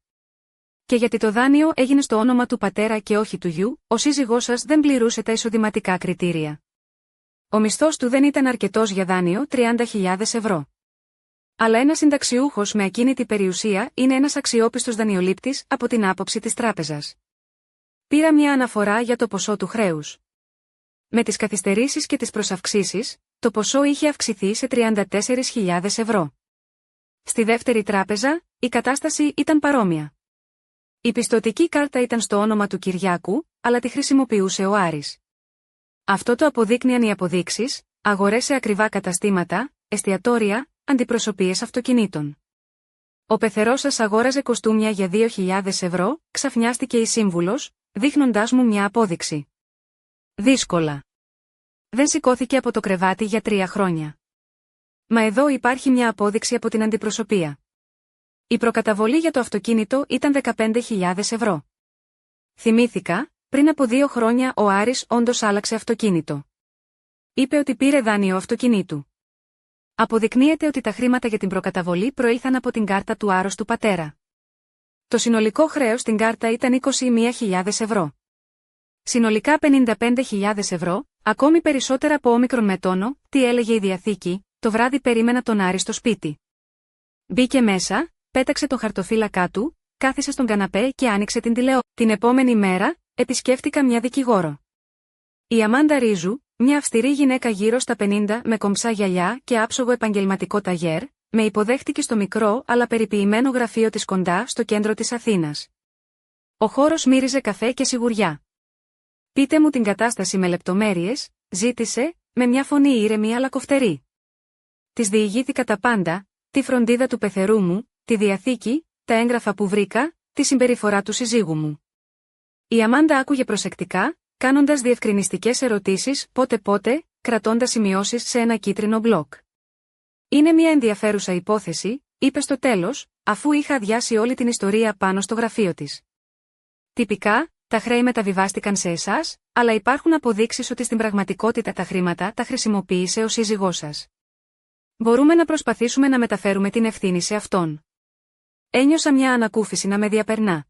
Και γιατί το δάνειο έγινε στο όνομα του πατέρα και όχι του γιου, ο σύζυγός σας δεν πληρούσε τα εισοδηματικά κριτήρια. Ο μισθός του δεν ήταν αρκετός για δάνειο 30.000 ευρώ. Αλλά ένας συνταξιούχος με ακίνητη περιουσία είναι ένας αξιόπιστος δανειολήπτης από την άποψη της τράπεζας. Πήρα μια αναφορά για το ποσό του χρέους. Με τις καθυστερήσεις και τις προσαυξήσεις, το ποσό είχε αυξηθεί σε 34.000 ευρώ. Στη δεύτερη τράπεζα, η κατάσταση ήταν παρόμοια. Η πιστωτική κάρτα ήταν στο όνομα του Κυριάκου, αλλά τη χρησιμοποιούσε ο Άρης. Αυτό το αποδείκνυαν οι αποδείξεις, αγορές σε ακριβά καταστήματα, εστιατόρια, αντιπροσωπείες αυτοκινήτων. Ο πεθερός σας αγόραζε κοστούμια για 2.000 ευρώ, ξαφνιάστηκε η σύμβουλος, δείχνοντάς μου μια απόδειξη. Δύσκολα. Δεν σηκώθηκε από το κρεβάτι για 3 χρόνια. Μα εδώ υπάρχει μια απόδειξη από την αντιπροσωπεία. Η προκαταβολή για το αυτοκίνητο ήταν 15.000 ευρώ. Θυμήθηκα, πριν από 2 χρόνια ο Άρης όντως άλλαξε αυτοκίνητο. Είπε ότι πήρε δάνειο αυτοκινήτου. Αποδεικνύεται ότι τα χρήματα για την προκαταβολή προήλθαν από την κάρτα του άρρωστου πατέρα. Το συνολικό χρέος στην κάρτα ήταν 21.000 ευρώ. Συνολικά 55.000 ευρώ, ακόμη περισσότερα από όμικρον με τόνο. Τι έλεγε η Διαθήκη? Το βράδυ περίμενα τον Άρη στο σπίτι. Μπήκε μέσα, πέταξε το χαρτοφύλακά του, κάθισε στον καναπέ και άνοιξε την τηλεόραση. Την επόμενη μέρα, επισκέφτηκα μια δικηγόρο. Η Αμάντα Ρίζου, μια αυστηρή γυναίκα γύρω στα 50 με κομψά γυαλιά και άψογο επαγγελματικό ταγέρ, με υποδέχτηκε στο μικρό αλλά περιποιημένο γραφείο της κοντά στο κέντρο της Αθήνας. Ο χώρος μύριζε καφέ και σιγουριά. «Πείτε μου την κατάσταση με λεπτομέρειες», ζήτησε, με μια φωνή ήρεμη αλλά κοφτερή. Της διηγήθηκα τα πάντα, τη φροντίδα του πεθερού μου, τη διαθήκη, τα έγγραφα που βρήκα, τη συμπεριφορά του συζύγου μου. Η Αμάντα άκουγε προσεκτικά, κάνοντας διευκρινιστικές ερωτήσεις πότε-πότε, κρατώντας σημειώσεις σε ένα κίτρινο μπλοκ. «Είναι μια ενδιαφέρουσα υπόθεση», είπε στο τέλος, αφού είχα αδειάσει όλη την ιστορία πάνω στο γραφείο της. «Τυπικά, τα χρέη μεταβιβάστηκαν σε εσάς, αλλά υπάρχουν αποδείξεις ότι στην πραγματικότητα τα χρήματα τα χρησιμοποίησε ο σύζυγός σας. Μπορούμε να προσπαθήσουμε να μεταφέρουμε την ευθύνη σε αυτόν». Ένιωσα μια ανακούφιση να με διαπερνά.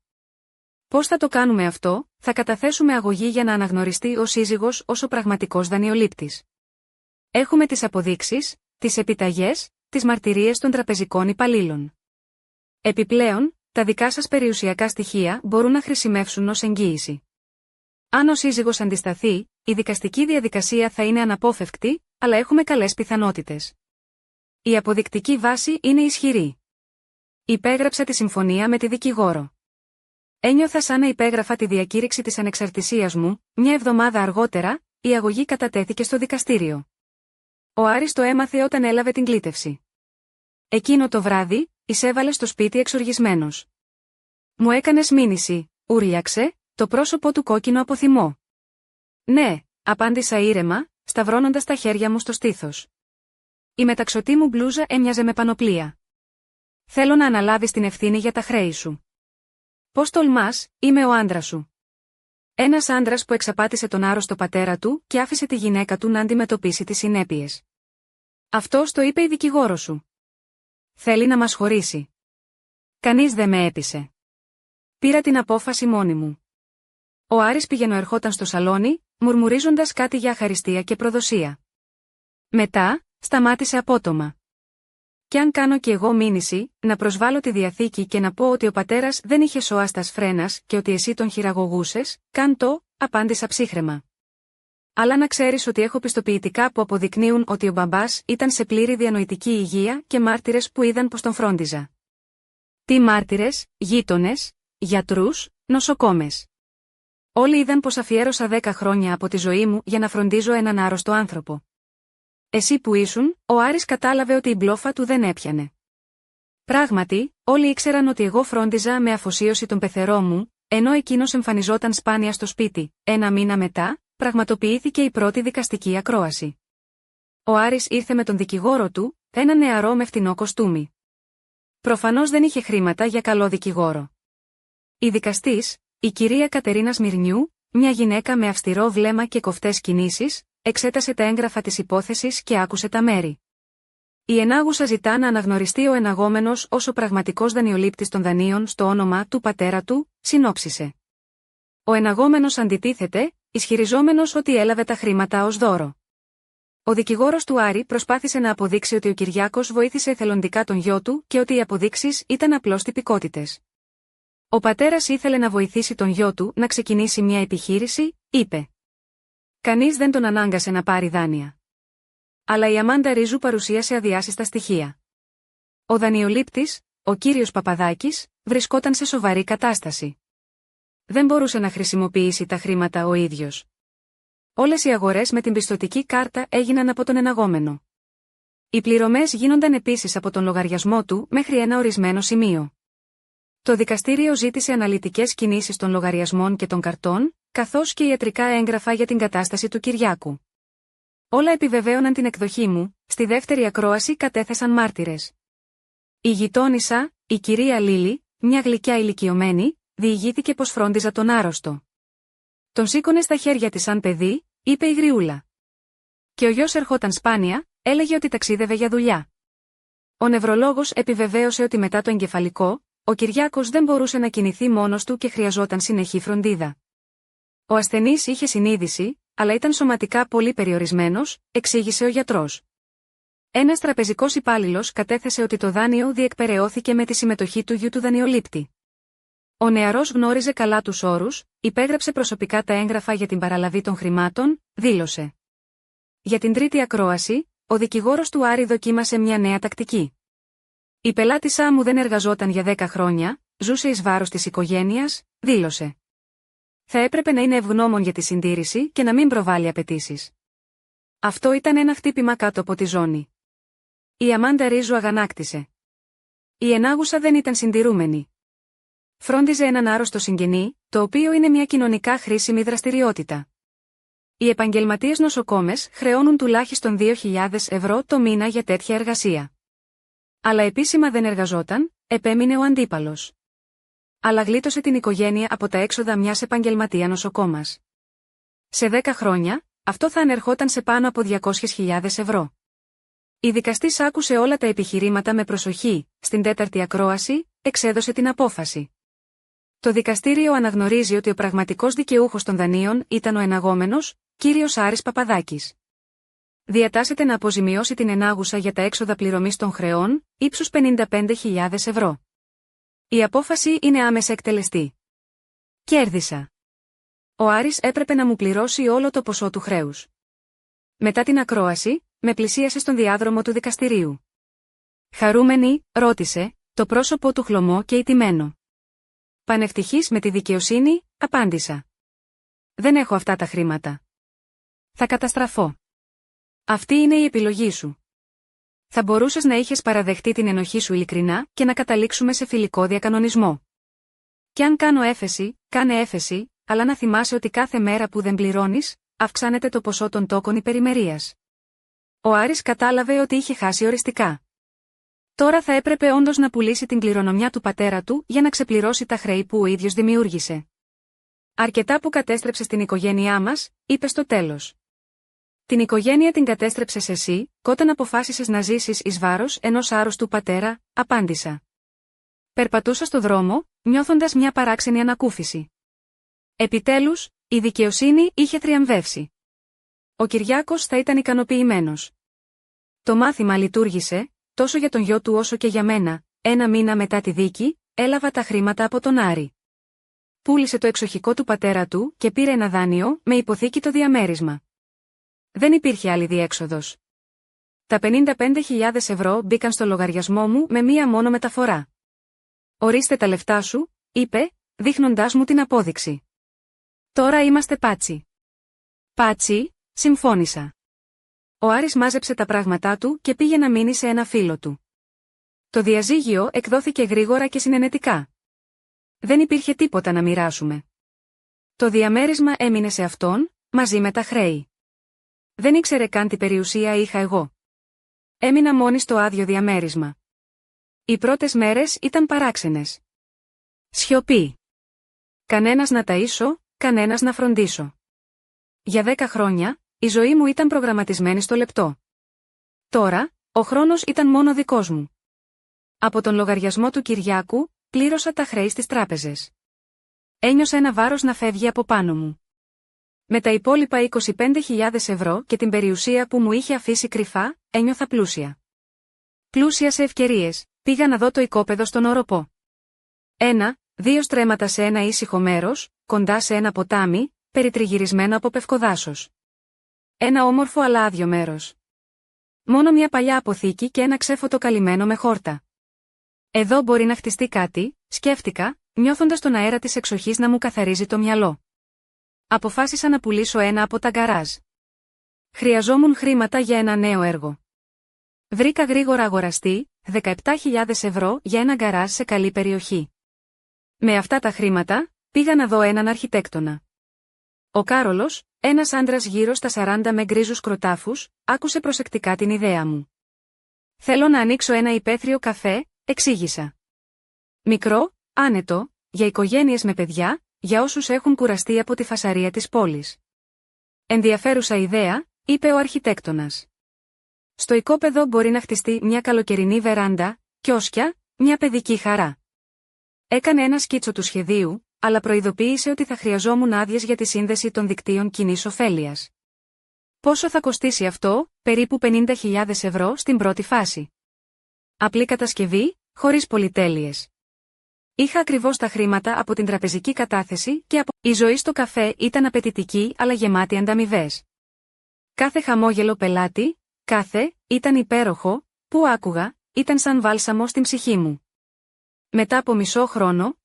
«Πώς θα το κάνουμε αυτό?» «Θα καταθέσουμε αγωγή για να αναγνωριστεί ο σύζυγος ως ο πραγματικός δανειολήπτης. Έχουμε τις αποδείξεις, τις επιταγές, τις μαρτυρίες των τραπεζικών υπαλλήλων. Επιπλέον, τα δικά σας περιουσιακά στοιχεία μπορούν να χρησιμεύσουν ως εγγύηση. Αν ο σύζυγος αντισταθεί, η δικαστική διαδικασία θα είναι αναπόφευκτη, αλλά έχουμε καλές πιθανότητες. Η αποδεικτική βάση είναι ισχυρή». Υπέγραψα τη συμφωνία με τη δικηγόρο. Ένιωθα σαν να υπέγραφα τη διακήρυξη της ανεξαρτησίας μου. Μια εβδομάδα αργότερα, η αγωγή κατατέθηκε στο δικαστήριο. Ο Άρης το έμαθε όταν έλαβε την κλήτευση. Εκείνο το βράδυ, εισέβαλε στο σπίτι εξοργισμένος. «Μου έκανες μήνυση», ούρλιαξε, το πρόσωπό του κόκκινο από θυμό. «Ναι», απάντησα ήρεμα, σταυρώνοντας τα χέρια μου στο στήθος. Η μεταξωτή μου μπλούζα έμοιαζε με πανοπλία. «Θέλω να αναλάβεις την ευθύνη για τα χρέη σου». «Πώς τολμάς, είμαι ο άντρας σου». Ένας άντρας που εξαπάτησε τον άρρωστο πατέρα του και άφησε τη γυναίκα του να αντιμετωπίσει τις συνέπειες. «Αυτός το είπε η δικηγόρο σου». «Θέλει να μας χωρίσει». «Κανείς δεν με έπεισε. Πήρα την απόφαση μόνη μου». Ο Άρης πηγαινοερχόταν στο σαλόνι, μουρμουρίζοντας κάτι για αχαριστία και προδοσία. Μετά, σταμάτησε απότομα. «Κι αν κάνω κι εγώ μήνυση, να προσβάλλω τη διαθήκη και να πω ότι ο πατέρας δεν είχε σώαστας φρένας και ότι εσύ τον χειραγωγούσες, κάν το», απάντησα ψύχραιμα. «Αλλά να ξέρεις ότι έχω πιστοποιητικά που αποδεικνύουν ότι ο μπαμπάς ήταν σε πλήρη διανοητική υγεία και μάρτυρες που είδαν πως τον φρόντιζα». «Τι μάρτυρες?» «Γείτονες, γιατρούς, νοσοκόμες. Όλοι είδαν πως αφιέρωσα 10 χρόνια από τη ζωή μου για να φροντίζω έναν άρρωστο άνθρωπο. Εσύ που ήσουν», ο Άρης κατάλαβε ότι η μπλόφα του δεν έπιανε. Πράγματι, όλοι ήξεραν ότι εγώ φρόντιζα με αφοσίωση τον πεθερό μου, ενώ εκείνος εμφανιζόταν σπάνια στο σπίτι. 1 μήνα μετά, πραγματοποιήθηκε η πρώτη δικαστική ακρόαση. Ο Άρης ήρθε με τον δικηγόρο του, ένα νεαρό με φτηνό κοστούμι. Προφανώς δεν είχε χρήματα για καλό δικηγόρο. Η δικαστής, η κυρία Κατερίνα Σμυρνιού, μια γυναίκα με αυστηρό βλέμμα και κοφτές κινήσεις, εξέτασε τα έγγραφα της υπόθεσης και άκουσε τα μέρη. Η ενάγουσα ζητά να αναγνωριστεί ο εναγόμενος ως ο πραγματικός δανειολήπτης των δανείων στο όνομα του πατέρα του, συνόψισε. Ο εναγόμενος αντιτίθεται, ισχυριζόμενος ότι έλαβε τα χρήματα ως δώρο. Ο δικηγόρος του Άρη προσπάθησε να αποδείξει ότι ο Κυριάκος βοήθησε εθελοντικά τον γιο του και ότι οι αποδείξεις ήταν απλώς τυπικότητες. Ο πατέρας ήθελε να βοηθήσει τον γιο του να ξεκινήσει μια επιχείρηση, είπε. Κανείς δεν τον ανάγκασε να πάρει δάνεια. Αλλά η Αμάντα Ρίζου παρουσίασε αδιάσυστα στοιχεία. Ο δανειολήπτης, ο κύριος Παπαδάκης, βρισκόταν σε σοβαρή κατάσταση. Δεν μπορούσε να χρησιμοποιήσει τα χρήματα ο ίδιος. Όλες οι αγορές με την πιστωτική κάρτα έγιναν από τον εναγόμενο. Οι πληρωμές γίνονταν επίσης από τον λογαριασμό του μέχρι ένα ορισμένο σημείο. Το δικαστήριο ζήτησε αναλυτικές κινήσεις των λογαριασμών και των καρτών, καθώς και ιατρικά έγγραφα για την κατάσταση του Κυριάκου. Όλα επιβεβαίωναν την εκδοχή μου, στη δεύτερη ακρόαση κατέθεσαν μάρτυρες. Η γειτόνισσα, η κυρία Λίλη, μια γλυκιά ηλικιωμένη, διηγήθηκε πως φρόντιζα τον άρρωστο. Τον σήκωνε στα χέρια της σαν παιδί, είπε η γριούλα. Και ο γιος ερχόταν σπάνια, έλεγε ότι ταξίδευε για δουλειά. Ο νευρολόγος επιβεβαίωσε ότι μετά το εγκεφαλικό, ο Κυριάκος δεν μπορούσε να κινηθεί μόνος του και χρειαζόταν συνεχή φροντίδα. Ο ασθενής είχε συνείδηση, αλλά ήταν σωματικά πολύ περιορισμένος, εξήγησε ο γιατρός. Ένας τραπεζικός υπάλληλος κατέθεσε ότι το δάνειο διεκπεραιώθηκε με τη συμμετοχή του γιου του δανειολήπτη. Ο νεαρός γνώριζε καλά τους όρους, υπέγραψε προσωπικά τα έγγραφα για την παραλαβή των χρημάτων, δήλωσε. Για την τρίτη ακρόαση, ο δικηγόρος του Άρη δοκίμασε μια νέα τακτική. Η πελάτησά μου δεν εργαζόταν για 10 χρόνια, ζούσε εις βάρος της οικογένειας, δήλωσε. Θα έπρεπε να είναι ευγνώμων για τη συντήρηση και να μην προβάλλει απαιτήσεις. Αυτό ήταν ένα χτύπημα κάτω από τη ζώνη. Η Αμάντα Ρίζου αγανάκτησε. Η ενάγουσα δεν ήταν συντηρούμενη. Φρόντιζε έναν άρρωστο συγγενή, το οποίο είναι μια κοινωνικά χρήσιμη δραστηριότητα. Οι επαγγελματίες νοσοκόμες χρεώνουν τουλάχιστον 2.000 ευρώ το μήνα για τέτοια εργασία. Αλλά επίσημα δεν εργαζόταν, επέμεινε ο αντίπαλος. Αλλά γλίτωσε την οικογένεια από τα έξοδα μιας επαγγελματία νοσοκόμας. Σε 10 χρόνια, αυτό θα ανερχόταν σε πάνω από 200.000 ευρώ. Η δικαστής άκουσε όλα τα επιχειρήματα με προσοχή, στην τέταρτη ακρόαση, εξέδωσε την απόφαση. Το δικαστήριο αναγνωρίζει ότι ο πραγματικός δικαιούχος των δανείων ήταν ο εναγόμενος, κύριος Άρης Παπαδάκης. Διατάσσεται να αποζημιώσει την ενάγουσα για τα έξοδα πληρωμής των χρεών, ύψους 55.000 ευρώ. Η απόφαση είναι άμεσα εκτελεστή. Κέρδισα. Ο Άρης έπρεπε να μου πληρώσει όλο το ποσό του χρέους. Μετά την ακρόαση, με πλησίασε στον διάδρομο του δικαστηρίου. Χαρούμενη, ρώτησε, το πρόσωπό του χλωμό και ηττημένο. Πανευτυχής με τη δικαιοσύνη, απάντησα. Δεν έχω αυτά τα χρήματα. Θα καταστραφώ. Αυτή είναι η επιλογή σου. Θα μπορούσες να είχες παραδεχτεί την ενοχή σου ειλικρινά και να καταλήξουμε σε φιλικό διακανονισμό. Κι αν κάνω έφεση, κάνε έφεση, αλλά να θυμάσαι ότι κάθε μέρα που δεν πληρώνεις, αυξάνεται το ποσό των τόκων υπερημερίας. Ο Άρης κατάλαβε ότι είχε χάσει οριστικά. Τώρα θα έπρεπε όντως να πουλήσει την κληρονομιά του πατέρα του για να ξεπληρώσει τα χρέη που ο ίδιος δημιούργησε. Αρκετά που κατέστρεψες την οικογένειά μας, είπε στο τέλος. Την οικογένεια την κατέστρεψες εσύ, όταν αποφάσισες να ζήσεις εις βάρος ενός άρρωστου πατέρα, απάντησα. Περπατούσα στο δρόμο, νιώθοντας μια παράξενη ανακούφιση. Επιτέλους, η δικαιοσύνη είχε θριαμβεύσει. Ο Κυριάκος θα ήταν ικανοποιημένος. Το μάθημα λειτουργήσε, τόσο για τον γιο του όσο και για μένα. 1 μήνα μετά τη δίκη, έλαβα τα χρήματα από τον Άρη. Πούλησε το εξοχικό του πατέρα του και πήρε ένα δάνειο με υποθήκη το διαμέρισμα. Δεν υπήρχε άλλη διέξοδος. Τα 55.000 ευρώ μπήκαν στο λογαριασμό μου με μία μόνο μεταφορά. «Ορίστε τα λεφτά σου», είπε, δείχνοντάς μου την απόδειξη. «Τώρα είμαστε πάτσι». «Πάτσι», συμφώνησα. Ο Άρης μάζεψε τα πράγματά του και πήγε να μείνει σε ένα φίλο του. Το διαζύγιο εκδόθηκε γρήγορα και συνενετικά. Δεν υπήρχε τίποτα να μοιράσουμε. Το διαμέρισμα έμεινε σε αυτόν, μαζί με τα χρέη. Δεν ήξερε καν τι περιουσία είχα εγώ. Έμεινα μόνη στο άδειο διαμέρισμα. Οι πρώτες μέρες ήταν παράξενες. Σιωπή. Κανένας να ταΐσω, κανένας να φροντίσω. Για 10 χρόνια, η ζωή μου ήταν προγραμματισμένη στο λεπτό. Τώρα, ο χρόνος ήταν μόνο δικός μου. Από τον λογαριασμό του Κυριάκου, πλήρωσα τα χρέη στις τράπεζες. Ένιωσα ένα βάρος να φεύγει από πάνω μου. Με τα υπόλοιπα 25.000 ευρώ και την περιουσία που μου είχε αφήσει κρυφά, ένιωθα πλούσια. Πλούσια σε ευκαιρίες, πήγα να δω το οικόπεδο στον Οροπό. 1-2 στρέμματα σε ένα ήσυχο μέρος, κοντά σε ένα ποτάμι, περιτριγυρισμένο από πευκοδάσος. Ένα όμορφο αλλά άδειο μέρος. Μόνο μια παλιά αποθήκη και ένα ξέφωτο καλυμμένο με χόρτα. Εδώ μπορεί να χτιστεί κάτι, σκέφτηκα, νιώθοντας τον αέρα της εξοχής να μου καθαρίζει το μυαλό. Αποφάσισα να πουλήσω ένα από τα γκαράζ. Χρειαζόμουν χρήματα για ένα νέο έργο. Βρήκα γρήγορα αγοραστή, 17.000 ευρώ για ένα γκαράζ σε καλή περιοχή. Με αυτά τα χρήματα, πήγα να δω έναν αρχιτέκτονα. Ο Κάρολος, ένας άντρας γύρω στα 40 με γκρίζους κροτάφους, άκουσε προσεκτικά την ιδέα μου. «Θέλω να ανοίξω ένα υπαίθριο καφέ», εξήγησα. «Μικρό, άνετο, για οικογένειες με παιδιά, για όσους έχουν κουραστεί από τη φασαρία της πόλης». «Ενδιαφέρουσα ιδέα», είπε ο αρχιτέκτονας. «Στο οικόπεδο μπορεί να χτιστεί μια καλοκαιρινή βεράντα, κιόσκια, μια παιδική χαρά». Έκανε ένα σκίτσο του σχεδίου, αλλά προειδοποίησε ότι θα χρειαζόμουν άδειες για τη σύνδεση των δικτύων κοινής ωφέλειας. «Πόσο θα κοστίσει αυτό?» «Περίπου 50.000 ευρώ στην πρώτη φάση. Απλή κατασκευή, χωρίς πολυτέλειες». Είχα ακριβώς τα χρήματα από την τραπεζική κατάθεση και από. Η ζωή στο καφέ ήταν απαιτητική αλλά γεμάτη ανταμοιβές. Κάθε χαμόγελο πελάτη, κάθε, ήταν υπέροχο, που άκουγα, ήταν σαν βάλσαμο στην ψυχή μου. Μετά από μισό χρόνο,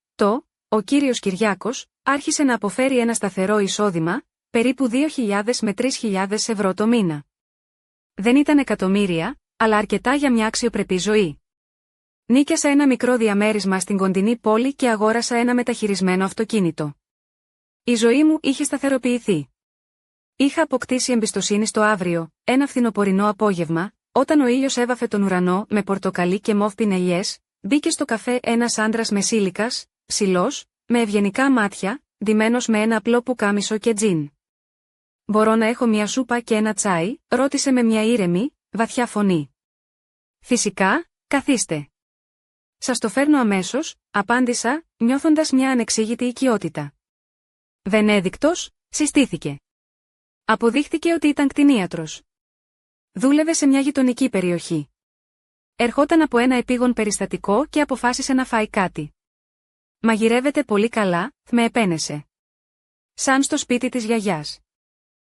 ο κύριος Κυριάκος, άρχισε να αποφέρει ένα σταθερό εισόδημα, περίπου 2.000 με 3.000 ευρώ το μήνα. Δεν ήταν εκατομμύρια, αλλά αρκετά για μια αξιοπρεπή ζωή. Νίκιασα ένα μικρό διαμέρισμα στην κοντινή πόλη και αγόρασα ένα μεταχειρισμένο αυτοκίνητο. Η ζωή μου είχε σταθεροποιηθεί. Είχα αποκτήσει εμπιστοσύνη στο αύριο, ένα φθινοπορεινό απόγευμα, όταν ο ήλιος έβαφε τον ουρανό με πορτοκαλί και μοβ πινελιές, μπήκε στο καφέ ένας άντρας μεσήλικας, ψηλός, με ευγενικά μάτια, ντυμένος με ένα απλό πουκάμισο και τζιν. «Μπορώ να έχω μια σούπα και ένα τσάι?» ρώτησε με μια ήρεμη, βαθιά φωνή. «Φυσικά, καθίστε». «Σας το φέρνω αμέσως», απάντησα, νιώθοντας μια ανεξήγητη οικειότητα. Βενέδικτος, συστήθηκε. Αποδείχθηκε ότι ήταν κτηνίατρος. Δούλευε σε μια γειτονική περιοχή. Ερχόταν από ένα επίγον περιστατικό και αποφάσισε να φάει κάτι. «Μαγειρεύετε πολύ καλά», με επένεσε. «Σαν στο σπίτι της γιαγιάς».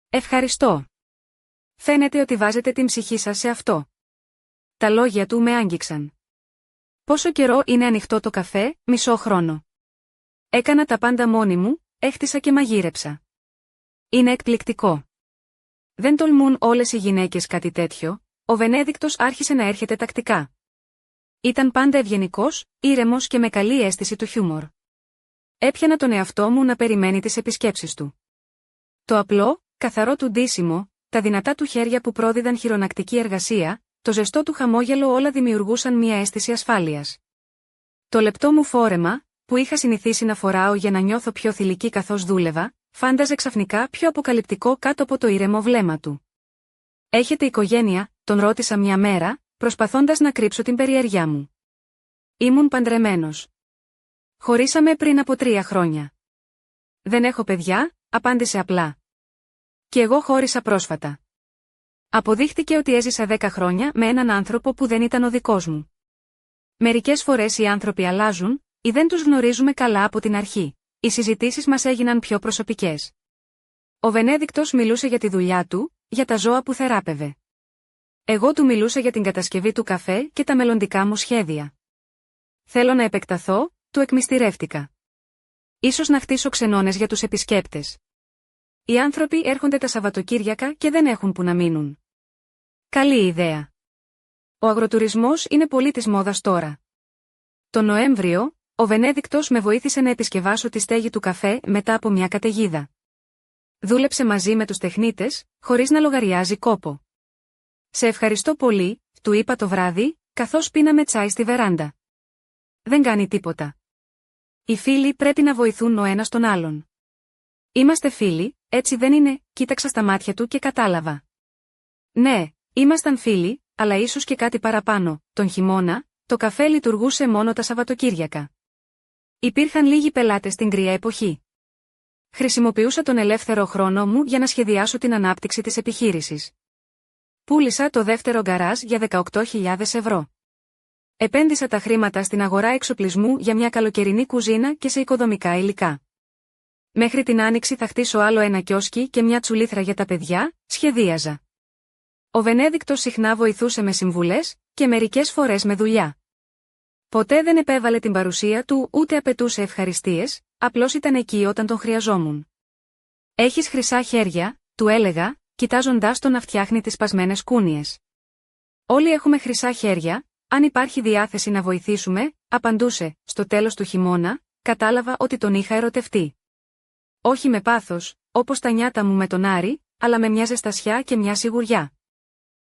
«Ευχαριστώ. Φαίνεται ότι βάζετε την ψυχή σας σε αυτό». Τα λόγια του με άγγιξαν. «Πόσο καιρό είναι ανοιχτό το καφέ?» «Μισό χρόνο». «Έκανα τα πάντα μόνη μου, έχτισα και μαγείρεψα». «Είναι εκπληκτικό. Δεν τολμούν όλες οι γυναίκες κάτι τέτοιο». Ο Βενέδικτος άρχισε να έρχεται τακτικά. Ήταν πάντα ευγενικός, ήρεμος και με καλή αίσθηση του χιούμορ. Έπιανα τον εαυτό μου να περιμένει τις επισκέψεις του. Το απλό, καθαρό του ντύσιμο, τα δυνατά του χέρια που πρόδιδαν χειρονακτική εργασία, το ζεστό του χαμόγελο όλα δημιουργούσαν μια αίσθηση ασφάλειας. Το λεπτό μου φόρεμα, που είχα συνηθίσει να φοράω για να νιώθω πιο θηλυκή καθώς δούλευα, φάνταζε ξαφνικά πιο αποκαλυπτικό κάτω από το ήρεμο βλέμμα του. «Έχετε οικογένεια?» τον ρώτησα μια μέρα, προσπαθώντας να κρύψω την περιέργειά μου. «Ήμουν παντρεμένος. Χωρίσαμε πριν από 3 χρόνια. Δεν έχω παιδιά», απάντησε απλά. «Και εγώ χώρισα πρόσφατα. Αποδείχτηκε ότι έζησα 10 χρόνια με έναν άνθρωπο που δεν ήταν ο δικός μου. Μερικές φορές οι άνθρωποι αλλάζουν, ή δεν τους γνωρίζουμε καλά από την αρχή. Οι συζητήσεις μας έγιναν πιο προσωπικές». Ο Βενέδικτος μιλούσε για τη δουλειά του, για τα ζώα που θεράπευε. Εγώ του μιλούσα για την κατασκευή του καφέ και τα μελλοντικά μου σχέδια. «Θέλω να επεκταθώ», του εκμυστηρεύτηκα. «Ίσως να χτίσω ξενώνες για τους επισκέπτες. Οι άνθρωποι έρχονται τα Σαββατοκύριακα και δεν έχουν που να μείνουν». «Καλή ιδέα. Ο αγροτουρισμός είναι πολύ της μόδας τώρα». Τον Νοέμβριο, ο Βενέδικτος με βοήθησε να επισκευάσω τη στέγη του καφέ μετά από μια καταιγίδα. Δούλεψε μαζί με τους τεχνίτες, χωρίς να λογαριάζει κόπο. «Σε ευχαριστώ πολύ», του είπα το βράδυ, καθώς πίναμε τσάι στη βεράντα. «Δεν κάνει τίποτα. Οι φίλοι πρέπει να βοηθούν ο ένας τον άλλον. Είμαστε φίλοι, έτσι δεν είναι?» Κοίταξα στα μάτια του και κατάλαβα. Ναι, ήμασταν φίλοι, αλλά ίσως και κάτι παραπάνω. Τον χειμώνα, το καφέ λειτουργούσε μόνο τα Σαββατοκύριακα. Υπήρχαν λίγοι πελάτες στην κρύα εποχή. Χρησιμοποιούσα τον ελεύθερο χρόνο μου για να σχεδιάσω την ανάπτυξη της επιχείρησης. Πούλησα το δεύτερο γκαράζ για 18.000 ευρώ. Επένδυσα τα χρήματα στην αγορά εξοπλισμού για μια καλοκαιρινή κουζίνα και σε οικοδομικά υλικά. Μέχρι την άνοιξη θα χτίσω άλλο ένα κιόσκι και μια τσουλήθρα για τα παιδιά, σχεδίαζα. Ο Βενέδικτος συχνά βοηθούσε με συμβουλές και μερικές φορές με δουλειά. Ποτέ δεν επέβαλε την παρουσία του ούτε απαιτούσε ευχαριστίες, απλώς ήταν εκεί όταν τον χρειαζόμουν. «Έχεις χρυσά χέρια», του έλεγα, κοιτάζοντάς τον να φτιάχνει τις σπασμένες κούνιες. «Όλοι έχουμε χρυσά χέρια, αν υπάρχει διάθεση να βοηθήσουμε», απαντούσε. Στο τέλος του χειμώνα, κατάλαβα ότι τον είχα ερωτευτεί. Όχι με πάθος, όπως τα νιάτα μου με τον Άρη, αλλά με μια ζεστασιά και μια σιγουριά.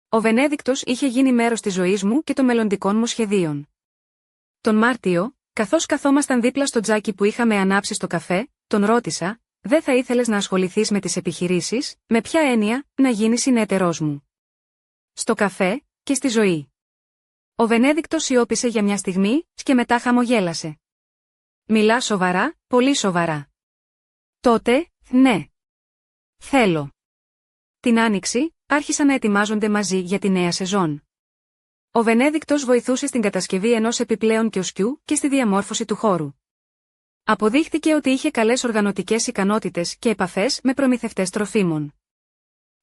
Ο Βενέδικτος είχε γίνει μέρος της ζωής μου και των μελλοντικών μου σχεδίων. Τον Μάρτιο, καθώς καθόμασταν δίπλα στο τζάκι που είχαμε ανάψει στο καφέ, τον ρώτησα: «Δεν θα ήθελες να ασχοληθείς με τις επιχειρήσεις?» «Με ποια έννοια?» «Να γίνεις συνεταιρός μου. Στο καφέ και στη ζωή». Ο Βενέδικτος σιώπησε για μια στιγμή και μετά χαμογέλασε. «Μιλάς σοβαρά?» «Πολύ σοβαρά». «Τότε, ναι. Θέλω». Την Άνοιξη, άρχισαν να ετοιμάζονται μαζί για τη νέα σεζόν. Ο Βενέδικτος βοηθούσε στην κατασκευή ενός επιπλέον κιοσκιού και στη διαμόρφωση του χώρου. Αποδείχθηκε ότι είχε καλές οργανωτικές ικανότητες και επαφές με προμηθευτές τροφίμων.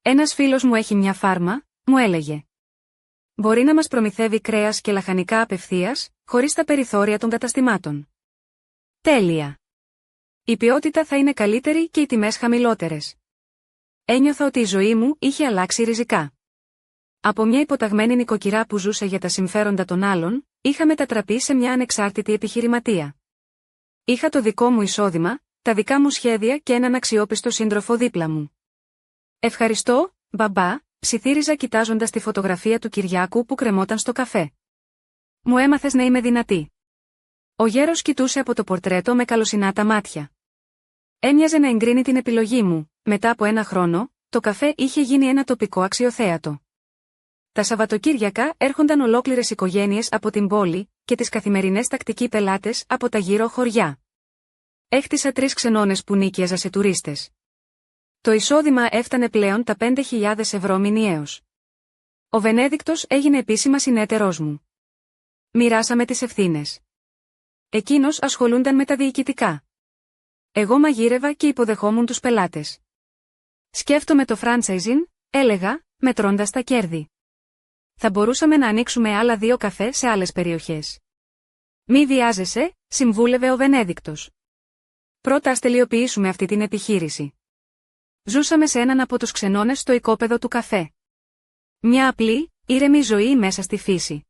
Ένας φίλος μου έχει μια φάρμα, μου έλεγε. Μπορεί να μας προμηθεύει κρέας και λαχανικά απευθείας, χωρίς τα περιθώρια των καταστημάτων. Τέλεια! Η ποιότητα θα είναι καλύτερη και οι τιμές χαμηλότερες. Ένιωθα ότι η ζωή μου είχε αλλάξει ριζικά. Από μια υποταγμένη νοικοκυρά που ζούσε για τα συμφέροντα των άλλων, είχα μετατραπεί σε μια ανεξάρτητη επιχειρηματία. Είχα το δικό μου εισόδημα, τα δικά μου σχέδια και έναν αξιόπιστο σύντροφο δίπλα μου. Ευχαριστώ, μπαμπά, ψιθύριζα κοιτάζοντας τη φωτογραφία του Κυριάκου που κρεμόταν στο καφέ. Μου έμαθες να είμαι δυνατή. Ο γέρος κοιτούσε από το πορτρέτο με καλοσυνάτα μάτια. Έμοιαζε να εγκρίνει την επιλογή μου. Μετά από ένα χρόνο, το καφέ είχε γίνει ένα τοπικό αξιοθέατο. Τα Σαββατοκύριακα έρχονταν ολόκληρες οικογένειες από την πόλη και τις καθημερινές τακτικοί πελάτες από τα γύρω χωριά. Έχτισα 3 ξενώνες που νίκιαζα σε τουρίστες. Το εισόδημα έφτανε πλέον τα 5.000 ευρώ μηνιαίως. Ο Βενέδικτος έγινε επίσημα συνέτερός μου. Μοιράσαμε τις ευθύνες. Εκείνος ασχολούνταν με τα διοικητικά. Εγώ μαγείρευα και υποδεχόμουν τους πελάτες. Σκέφτομαι το franchising, έλεγα, μετρώντας τα κέρδη. Θα μπορούσαμε να ανοίξουμε άλλα 2 καφέ σε άλλες περιοχές. Μη βιάζεσαι, συμβούλευε ο Βενέδικτος. Πρώτα ας τελειοποιήσουμε αυτή την επιχείρηση. Ζούσαμε σε έναν από τους ξενώνες στο οικόπεδο του καφέ. Μια απλή, ήρεμη ζωή μέσα στη φύση.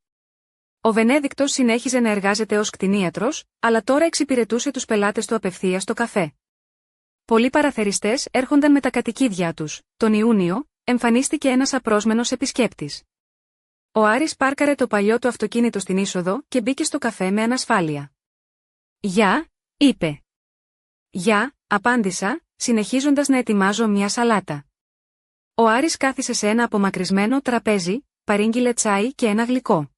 Ο Βενέδικτος συνέχιζε να εργάζεται ως κτηνίατρος, αλλά τώρα εξυπηρετούσε τους πελάτες του απευθείας στο καφέ. Πολλοί παραθεριστές έρχονταν με τα κατοικίδια τους. Τον Ιούνιο, εμφανίστηκε ένας απρόσμενος επισκέπτης. Ο Άρης πάρκαρε το παλιό του αυτοκίνητο στην είσοδο και μπήκε στο καφέ με ανασφάλεια. «Γεια», είπε. «Γεια», απάντησα, συνεχίζοντας να ετοιμάζω μια σαλάτα. Ο Άρης κάθισε σε ένα απομακρυσμένο τραπέζι, παρήγγειλε τσάι και ένα γλυκό.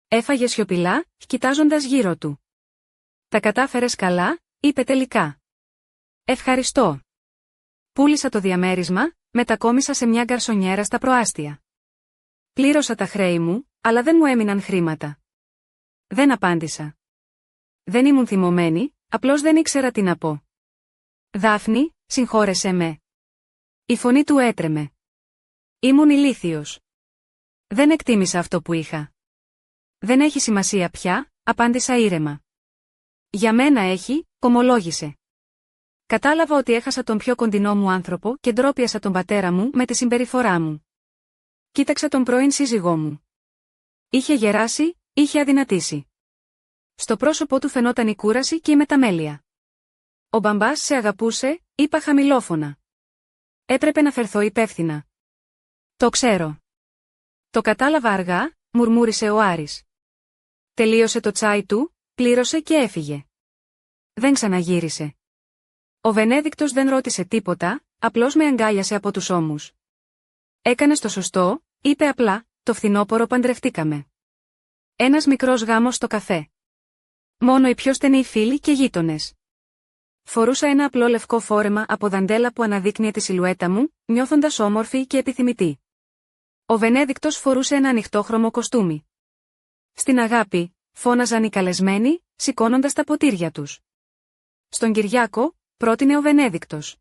Έφαγε σιωπηλά, κοιτάζοντας γύρω του. «Τα κατάφερες καλά», είπε τελικά. «Ευχαριστώ». Πούλησα το διαμέρισμα, μετακόμισα σε μια γκαρσονιέρα στα προάστια. Πλήρωσα τα χρέη μου, αλλά δεν μου έμειναν χρήματα. Δεν απάντησα. Δεν ήμουν θυμωμένη, απλώς δεν ήξερα τι να πω. «Δάφνη, συγχώρεσέ με». Η φωνή του έτρεμε. Ήμουν ηλίθιος. Δεν εκτίμησα αυτό που είχα. «Δεν έχει σημασία πια», απάντησα ήρεμα. «Για μένα έχει», ομολόγησε. Κατάλαβα ότι έχασα τον πιο κοντινό μου άνθρωπο και ντρόπιασα τον πατέρα μου με τη συμπεριφορά μου. Κοίταξα τον πρώην σύζυγό μου. Είχε γεράσει, είχε αδυνατήσει. Στο πρόσωπό του φαινόταν η κούραση και η μεταμέλεια. «Ο μπαμπάς σε αγαπούσε», είπα χαμηλόφωνα. Έπρεπε να φερθώ υπεύθυνα. «Το ξέρω». «Το κατάλαβα αργά», μουρμούρισε ο Άρης. Τελείωσε το τσάι του, πλήρωσε και έφυγε. Δεν ξαναγύρισε. Ο Βενέδικτος δεν ρώτησε τίποτα, απλώς με αγκάλιασε από τους ώμους. «Έκανες το σωστό», είπε απλά, «το φθινόπωρο παντρευτήκαμε». Ένας μικρός γάμος στο καφέ. Μόνο οι πιο στενοί φίλοι και γείτονες. Φορούσα ένα απλό λευκό φόρεμα από δαντέλα που αναδείκνυε τη σιλουέτα μου, νιώθοντας όμορφη και επιθυμητή. Ο Βενέδικτος φορούσε ένα ανοιχτόχρωμο κοστούμι. «Στην αγάπη», φώναζαν οι καλεσμένοι, σηκώνοντας τα ποτήρια τους. «Στον Κυριάκο», πρότεινε ο Βενέδικτος.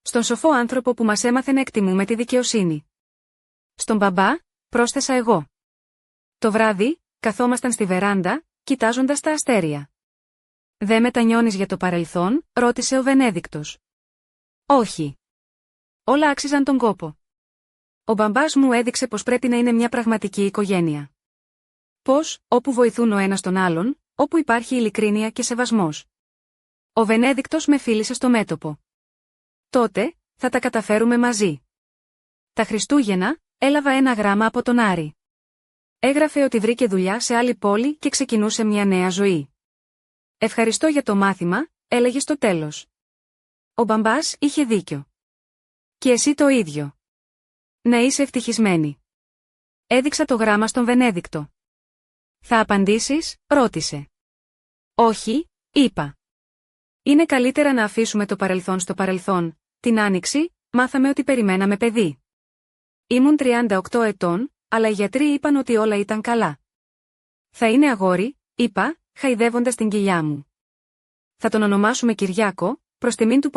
«Στον σοφό άνθρωπο που μας έμαθε να εκτιμούμε τη δικαιοσύνη». «Στον μπαμπά», πρόσθεσα εγώ. Το βράδυ, καθόμασταν στη βεράντα, κοιτάζοντας τα αστέρια. «Δε μετανιώνεις για το παρελθόν», ρώτησε ο Βενέδικτος. «Όχι. Όλα άξιζαν τον κόπο. Ο μπαμπάς μου έδειξε πως πρέπει να είναι μια πραγματική οικογένεια. Πως, όπου βοηθούν ο ένας τον άλλον, όπου υπάρχει ειλικρίνεια και σεβασμός». Ο Βενέδικτος με φίλησε στο μέτωπο. «Τότε, θα τα καταφέρουμε μαζί». Τα Χριστούγεννα, έλαβα ένα γράμμα από τον Άρη. Έγραφε ότι βρήκε δουλειά σε άλλη πόλη και ξεκινούσε μια νέα ζωή. «Ευχαριστώ για το μάθημα», έλεγε στο τέλος. Ο μπαμπάς είχε δίκιο. «Και εσύ το ίδιο. Να είσαι ευτυχισμένη». Έδειξα το γράμμα στον Βενέδικτο. «Θα απαντήσεις», ρώτησε. «Όχι», είπα. «Είναι καλύτερα να αφήσουμε το παρελθόν στο παρελθόν». Την Άνοιξη, μάθαμε ότι περιμέναμε παιδί. Ήμουν 38 ετών, αλλά οι γιατροί είπαν ότι όλα ήταν καλά. Θα είναι αγόρι, είπα, χαϊδεύοντας την κοιλιά μου. Θα τον ονομάσουμε Κυριάκο, προς τιμήν του